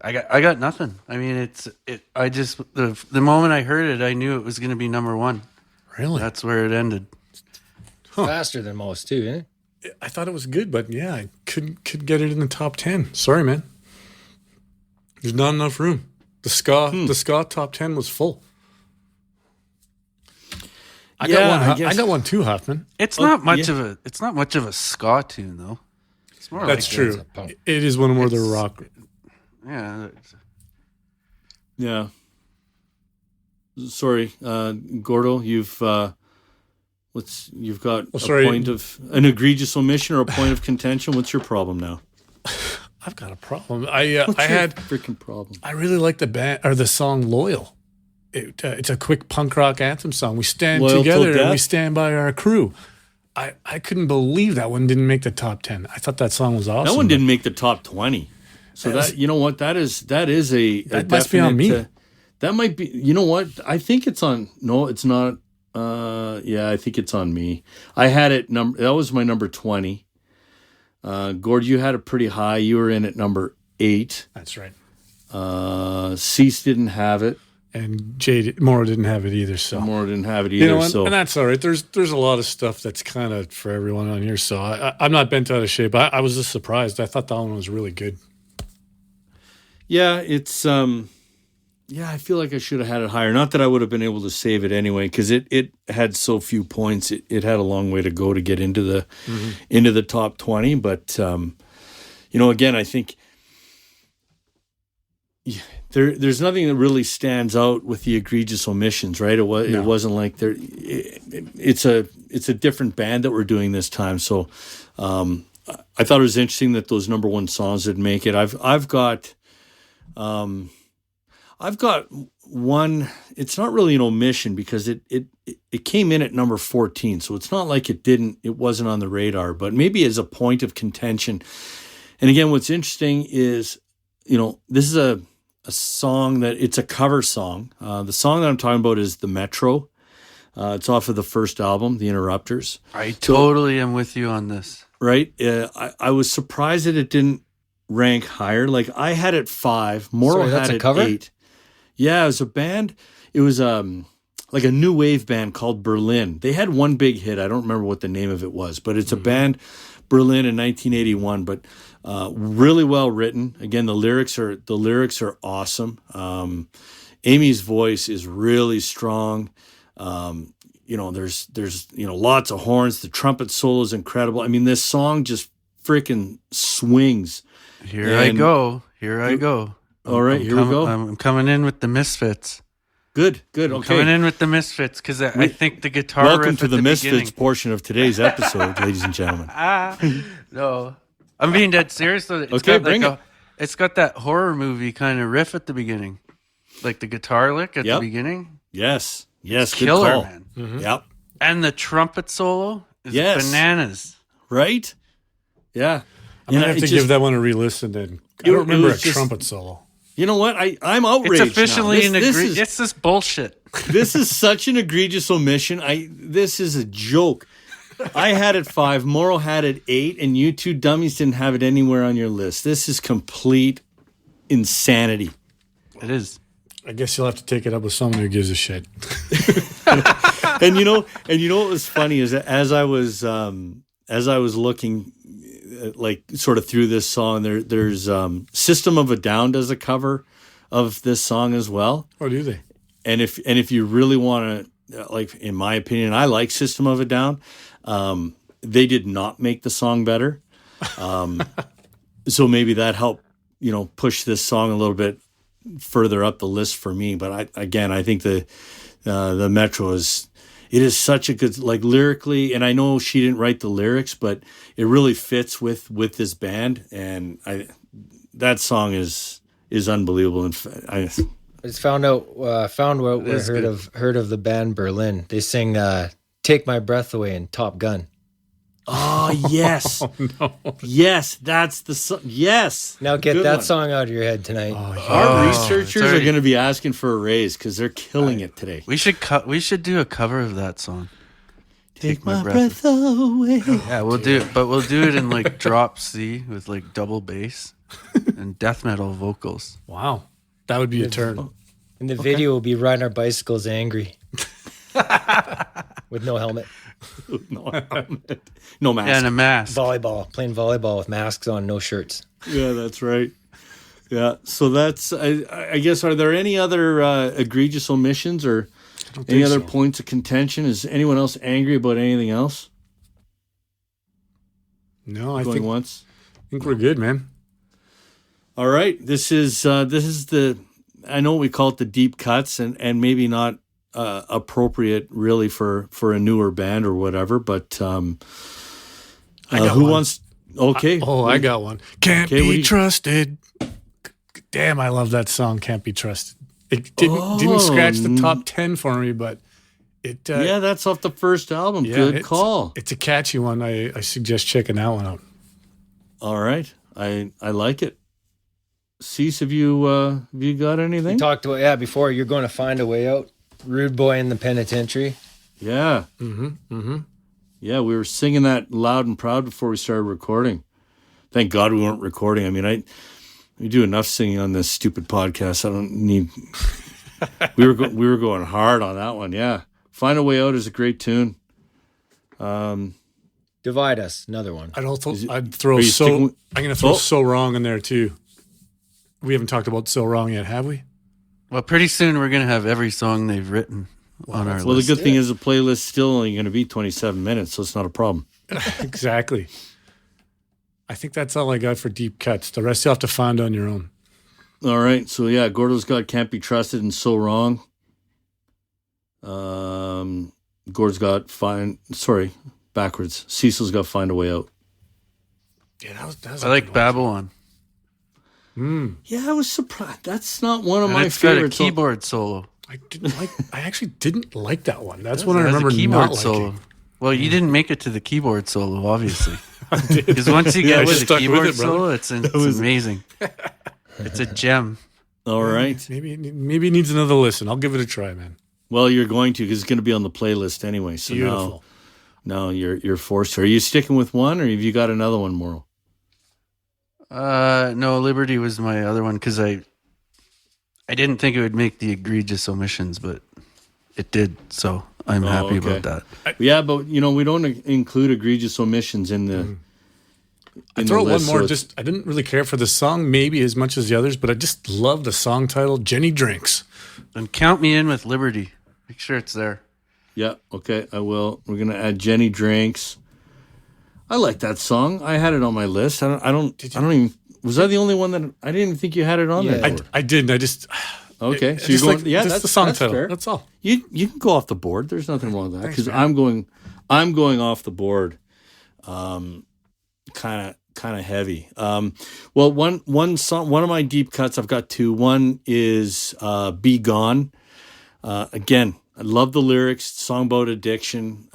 I got nothing. I mean, the moment I heard it, I knew it was going to be number one. Really? That's where it ended. Huh. Faster than most too, isn't it? I thought it was good, but yeah, I couldn't get it in the top 10. Sorry, man. There's not enough room. The ska top 10 was full. I got one too, Hoffman. It's not much of a ska tune though. It's more. That's true. It is one more of the rock. Yeah. Yeah. Sorry, Gordo, you've got a point of an egregious omission or a point of contention. What's your problem now? I've got a problem. I had freaking problem. I really like the band or the song "Loyal." It's a quick punk rock anthem song. We stand together and we stand by our crew. I couldn't believe that one didn't make the top 10. I thought that song was awesome. That one didn't make the top 20. So that, you know what, that is a that must be on me. That might be, you know what? I think it's on. No, it's not. I think it's on me. I had it that was my number 20. Gord, you had it pretty high. You were in at number 8. That's right. Cease didn't have it. And Morrow didn't have it either. So Morrow didn't have it either. And that's all right. There's a lot of stuff that's kind of for everyone on here. So I'm not bent out of shape. I was just surprised. I thought that one was really good. Yeah, it's I feel like I should have had it higher. Not that I would have been able to save it anyway, because it had so few points. It had a long way to go to get into the top 20. But again, I think there's nothing that really stands out with the egregious omissions, right? It wasn't like it's a different band that we're doing this time. So I thought it was interesting that those number 1 songs didn't make it. I've got one. It's not really an omission because it came in at number 14, so it's not like it wasn't on the radar, but maybe as a point of contention. And again, what's interesting is, this is a song that it's a cover song. The song that I'm talking about is The Metro. It's off of the first album, The Interrupters. I totally am with you on this. Right? I was surprised that it didn't rank higher. Like, I had it 5. Morrow had it 8. Yeah, it was a band. It was like a new wave band called Berlin. They had one big hit. I don't remember what the name of it was, but it's a band, Berlin, in 1981. But really well written. Again, the lyrics are awesome. Amy's voice is really strong. There's lots of horns. The trumpet solo is incredible. I mean, this song just freaking swings. Here I go. All right, here we go. I'm coming in with the Misfits. Good. Okay. Coming in with the Misfits because I think the guitar. Welcome to the Misfits portion of today's episode, ladies and gentlemen. No, I'm being dead serious. Though. It's got that horror movie kind of riff at the beginning, like the guitar lick at the beginning. Yes, good killer, call. Man. Mm-hmm. Yep. And the trumpet solo is bananas. Right? Yeah. I'm going to have to give that one a re-listen then. I don't remember a trumpet solo. You know what? I'm outraged. It's officially it's this bullshit. This is such an egregious omission. This is a joke. I had it 5, Morrow had it 8, and you two dummies didn't have it anywhere on your list. This is complete insanity. It is. I guess you'll have to take it up with someone who gives a shit. And you know what was funny is that as I was looking like sort of through this song, there's System of a Down does a cover of this song as well. Oh, do they? And if you really want to, like, in my opinion, I like System of a Down. They did not make the song better. So maybe that helped, push this song a little bit further up the list for me. But I think the Metro is such a good, like, lyrically, and I know she didn't write the lyrics, but it really fits with this band, and that song is unbelievable. And I just found out heard of the band Berlin. They sing "Take My Breath Away" in Top Gun. Oh yes, no. Yes, that's the song. Yes, now get that song out of your head tonight. Our researchers are going to be asking for a raise because they're killing it today. We should do a cover of that song. Take my breath away. Yeah, we'll do it, but we'll do it in like drop C with like double bass and death metal vocals. Wow, that would be a turn. And the video will be riding our bicycles angry with no helmet. No helmet. No mask. Yeah, and a mask. Playing volleyball with masks on, no shirts. Yeah, that's right. Yeah, so that's, I guess, are there any other egregious omissions or any other points of contention? Is anyone else angry about anything else? No, I think once. I think we're good, man. All right, this is the, I know we call it the deep cuts, and maybe not appropriate really for a newer band or whatever, but who wants? Okay. I got one. Can't be trusted. Damn, I love that song. Can't be trusted. It didn't scratch the top 10 for me, but Yeah, that's off the first album. Yeah, good call. It's a catchy one. I suggest checking that one out. All right. I like it. Cease, have you got anything? We talked about, before. You're going to find a way out. Rude Boy in the Penitentiary. Yeah. Yeah, we were singing that loud and proud before we started recording. Thank God we weren't recording. I mean, we do enough singing on this stupid podcast. I don't need. we were going hard on that one. Yeah, Find a Way Out is a great tune. Divide Us, another one. I'd throw So. I'm going to throw So Wrong in there too. We haven't talked about So Wrong yet, have we? Well, pretty soon we're going to have every song they've written on our list. Well, the good thing is the playlist is still only going to be 27 minutes, so it's not a problem. Exactly. I think that's all I got for deep cuts. The rest you'll have to find on your own. All right. So, yeah, Gordo's got Can't Be Trusted and So Wrong. Gord's got backwards. Cecil's got Find a Way Out. Yeah, that was I like Babylon. Yeah, I was surprised. That's not one of my favorites. It's got a keyboard solo. I actually didn't like that one. That's one I remember not liking. Well, you didn't make it to the keyboard solo, obviously. Because once you get to the keyboard solo, it's amazing. It's a gem. All right. Maybe it needs another listen. I'll give it a try, man. Well, you're going to, because it's going to be on the playlist anyway. So beautiful. Now you're forced to. Are you sticking with one, or have you got another one, Morrow? No, Liberty was my other one, because I didn't think it would make the egregious omissions, but it did. So I'm happy about that. Yeah, but we don't include egregious omissions in the. I throw one more. I didn't really care for the song maybe as much as the others, but I just love the song title, Jenny Drinks. And count me in with Liberty. Make sure it's there. Yeah, okay, I will. We're gonna add Jenny Drinks. I like that song. I had it on my list. I don't even. Was I the only one that I didn't even think you had it on there? I didn't. I just. Okay, so you're going. That's the song title. Fair. That's all. You can go off the board. There's nothing wrong with that, because I'm going off the board. Kind of heavy. Well, one song. One of my deep cuts. I've got two. One is "Be Gone." Again, I love the lyrics. Song about addiction.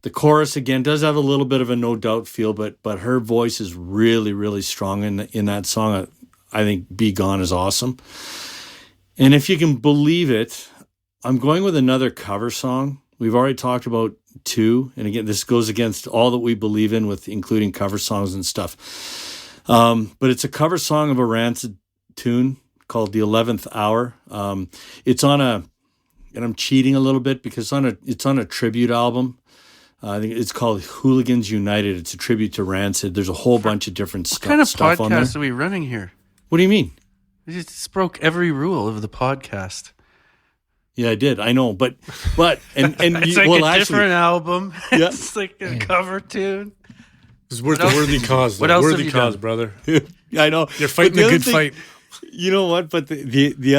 The chorus again does have a little bit of a No Doubt feel, but her voice is really, really strong in that song. I think "Be Gone" is awesome. And if you can believe it, I'm going with another cover song. We've already talked about two, and again, this goes against all that we believe in with including cover songs and stuff. But it's a cover song of a Rancid tune called "The 11th Hour." It's on and I'm cheating a little bit because it's on a tribute album. I think it's called Hooligans United. It's a tribute to Rancid. There's a whole bunch of different stuff. What kind of stuff on there. podcast are we running here? What do you mean? You just broke every rule of the podcast. Yeah, I did. I know, but and it's like a different album. Yeah. It's like a cover tune. It's worth the worthy cause. What else worthy have you cause, done? brother? I know you're fighting a good fight. You know what? But the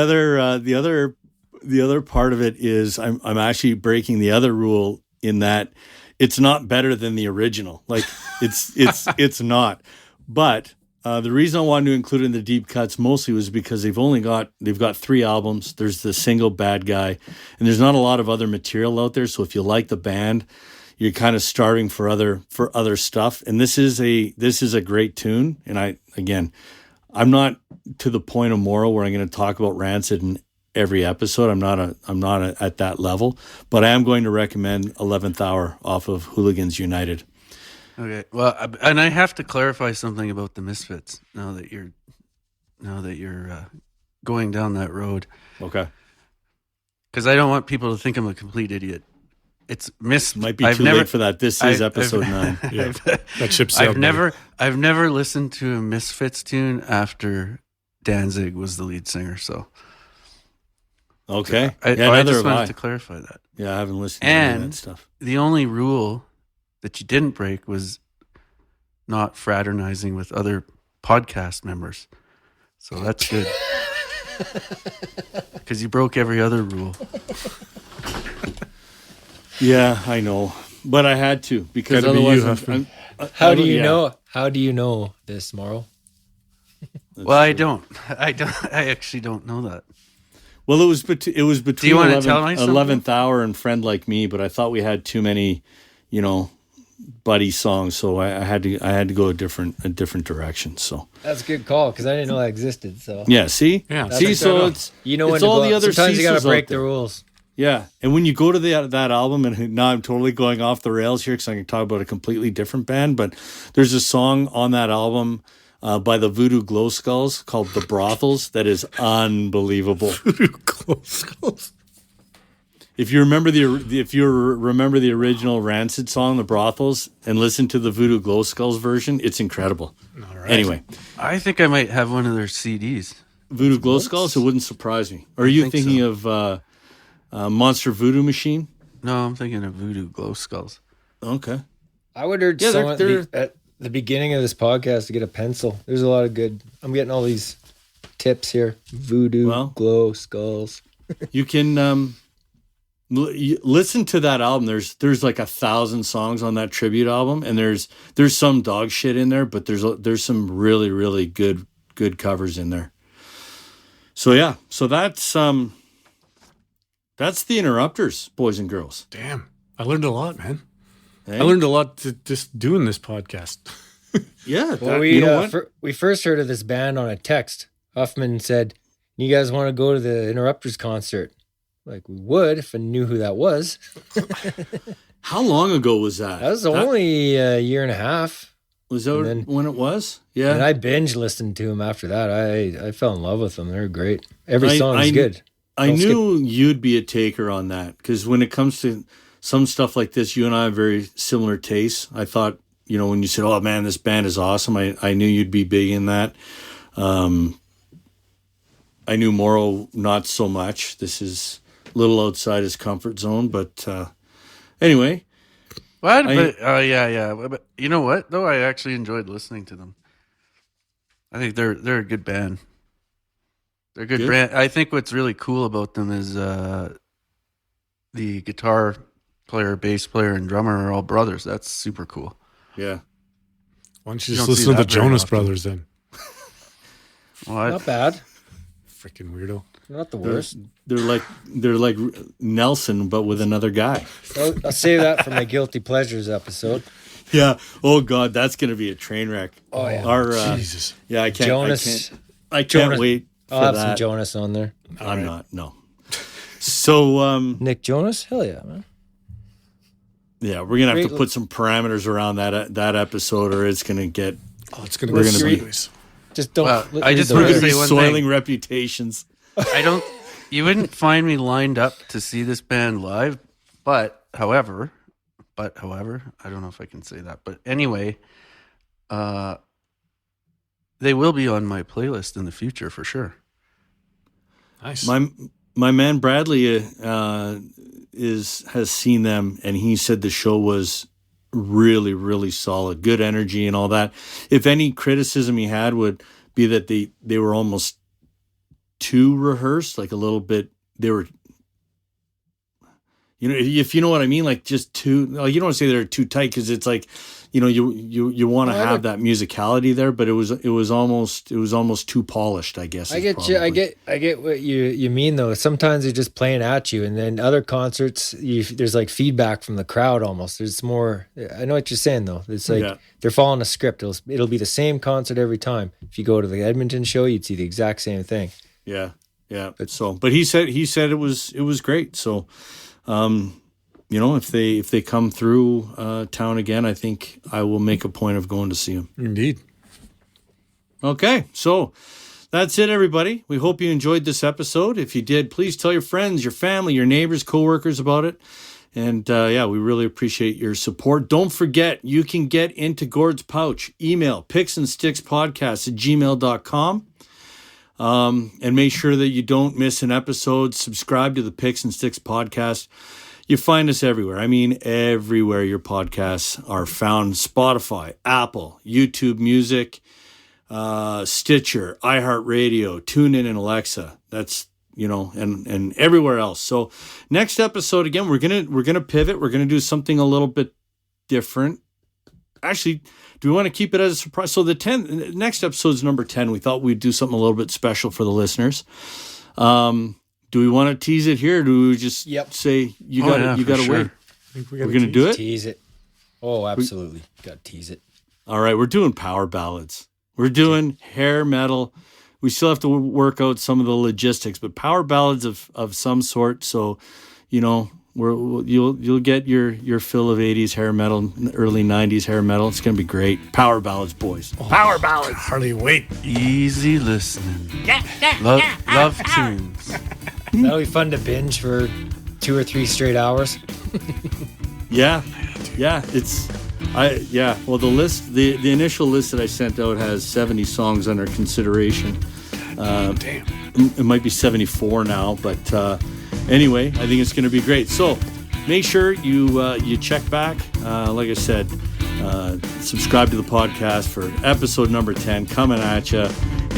other part of it is I'm actually breaking the other rule in that it's not better than the original. Like it's not. But the reason I wanted to include it in the deep cuts mostly was because they've got 3 albums. There's the single Bad Guy, and there's not a lot of other material out there. So if you like the band, you're kind of starving for other stuff. And this is a great tune. And I'm not to the point of Morrow where I'm going to talk about Rancid in every episode. I'm not at that level, but I am going to recommend 11th Hour off of Hooligans United. Okay. Well, and I have to clarify something about the Misfits now that you're going down that road. Okay. Because I don't want people to think I'm a complete idiot. It's might be too late for that. This is episode 9. Yeah. That ship sailed. I've never listened to a Misfits tune after Danzig was the lead singer. So. Okay. I just wanted to clarify that. Yeah, I haven't listened to any of that stuff. The only rule that you didn't break was not fraternizing with other podcast members. So that's good. Because you broke every other rule. Yeah, I know. But I had to, because otherwise How do you know? How do you know this, Morrow? Well, I don't. I actually don't know that. Well, it was between 11th Hour and Friend Like Me, but I thought we had too many, buddy songs, so I had to go a different direction. So that's a good call because I didn't know that existed. So yeah, see, so it's it's all the other. Sometimes you got to break the rules. Yeah, and when you go to that album, and now I'm totally going off the rails here because I can talk about a completely different band, but there's a song on that album by the Voodoo Glow Skulls called "The Brothels" that is unbelievable. Voodoo Glow Skulls. If you remember the original Rancid song, "The Brothels," and listen to the Voodoo Glow Skulls version, it's incredible. All right. Anyway, I think I might have one of their CDs. Voodoo Glow Skulls. It wouldn't surprise me. Or are you thinking of Monster Voodoo Machine? No, I'm thinking of Voodoo Glow Skulls. Okay. I would urge someone at the beginning of this podcast to get a pencil. There's a lot of good. I'm getting all these tips here. Voodoo Glow Skulls. You can listen to that album. There's like 1,000 songs on that tribute album, and there's some dog shit in there, but there's some really, really good covers in there. So yeah, that's the Interrupters, boys and girls. Damn, I learned a lot, man. Hey? I learned a lot just doing this podcast. Yeah. Well, we first heard of this band on a text. Huffman said, "You guys want to go to the Interrupters concert?" Like, we would if I knew who that was. How long ago was that? That was only a year and a half. Was that when it was? Yeah. And I binge listened to them after that. I fell in love with them. They're great. Every song is good. I knew you'd be a taker on that because when it comes to some stuff like this, you and I have very similar tastes. I thought, when you said, "Oh man, this band is awesome," I knew you'd be big in that. I knew Morrow not so much. This is a little outside his comfort zone, but anyway. What? Yeah. But you know what, though? I actually enjoyed listening to them. I think they're a good band. They're a good band. I think what's really cool about them is the guitar player, bass player, and drummer are all brothers. That's super cool. Yeah. Why don't you just listen to the Jonas Brothers then? What? Not bad. Freaking weirdo. Not the worst. They're like Nelson, but with another guy. I'll save that for my Guilty Pleasures episode. Yeah. Oh God, that's gonna be a train wreck. Oh yeah. Jesus. Yeah, I can't. Jonas. I can't wait. I'll have some Jonas on there. I'm not. No. So Nick Jonas, hell yeah, man. Yeah, we're gonna have to put some parameters around that episode, or it's gonna get. Oh, it's gonna be serious. Just don't. I just want to say one soiling thing. Reputations. You wouldn't find me lined up to see this band live, but however, I don't know if I can say that, but anyway, they will be on my playlist in the future for sure. Nice. My man Bradley has seen them, and he said the show was really, really solid, good energy and all that. If any criticism he had would be that they were almost too rehearsed, like a little bit. They were, if you know what I mean, like just too. You don't want to say they're too tight because it's like, you want to have that musicality there, but it was almost too polished, I guess. I get you. I get what you mean though. Sometimes they're just playing at you, and then other concerts, there's like feedback from the crowd almost. There's more. I know what you're saying though. It's like they're following a script. It'll be the same concert every time. If you go to the Edmonton show, you'd see the exact same thing. Yeah. But he said it was great. So, if they come through town again, I think I will make a point of going to see them. Indeed. Okay, so that's it, everybody. We hope you enjoyed this episode. If you did, please tell your friends, your family, your neighbors, coworkers about it. And we really appreciate your support. Don't forget, you can get into Gord's pouch. Email picksandstickspodcast@gmail.com. And make sure that you don't miss an episode. Subscribe to the Picks and Sticks podcast. You find us everywhere. I mean, everywhere your podcasts are found. Spotify, Apple, YouTube Music, Stitcher, iHeartRadio, TuneIn, and Alexa. That's, and everywhere else. So next episode, again, we're gonna pivot. We're gonna do something a little bit different. Actually, do we want to keep it as a surprise? So the next episode is number 10. We thought we'd do something a little bit special for the listeners. Do we want to tease it here? Or do we just say you got to wait? I think we're going to do it. Tease it. Oh, absolutely. Got to tease it. All right, we're doing power ballads. We're doing hair metal. We still have to work out some of the logistics, but power ballads of some sort. So, you know, you'll get your fill of 80s hair metal, early 90s hair metal. It's going to be great. Power ballads, boys. Power ballads. Hardly wait. Easy listening. Love tunes. That'll be fun to binge for 2 or 3 straight hours. Yeah. Well, the list, the initial list that I sent out has 70 songs under consideration. Damn. It might be 74 now, but anyway, I think it's going to be great. So make sure you check back. Like I said, subscribe to the podcast for episode number 10 coming at you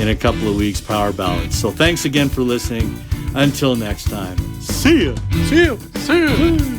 in a couple of weeks. Power ballads. So thanks again for listening. Until next time. See you. See you.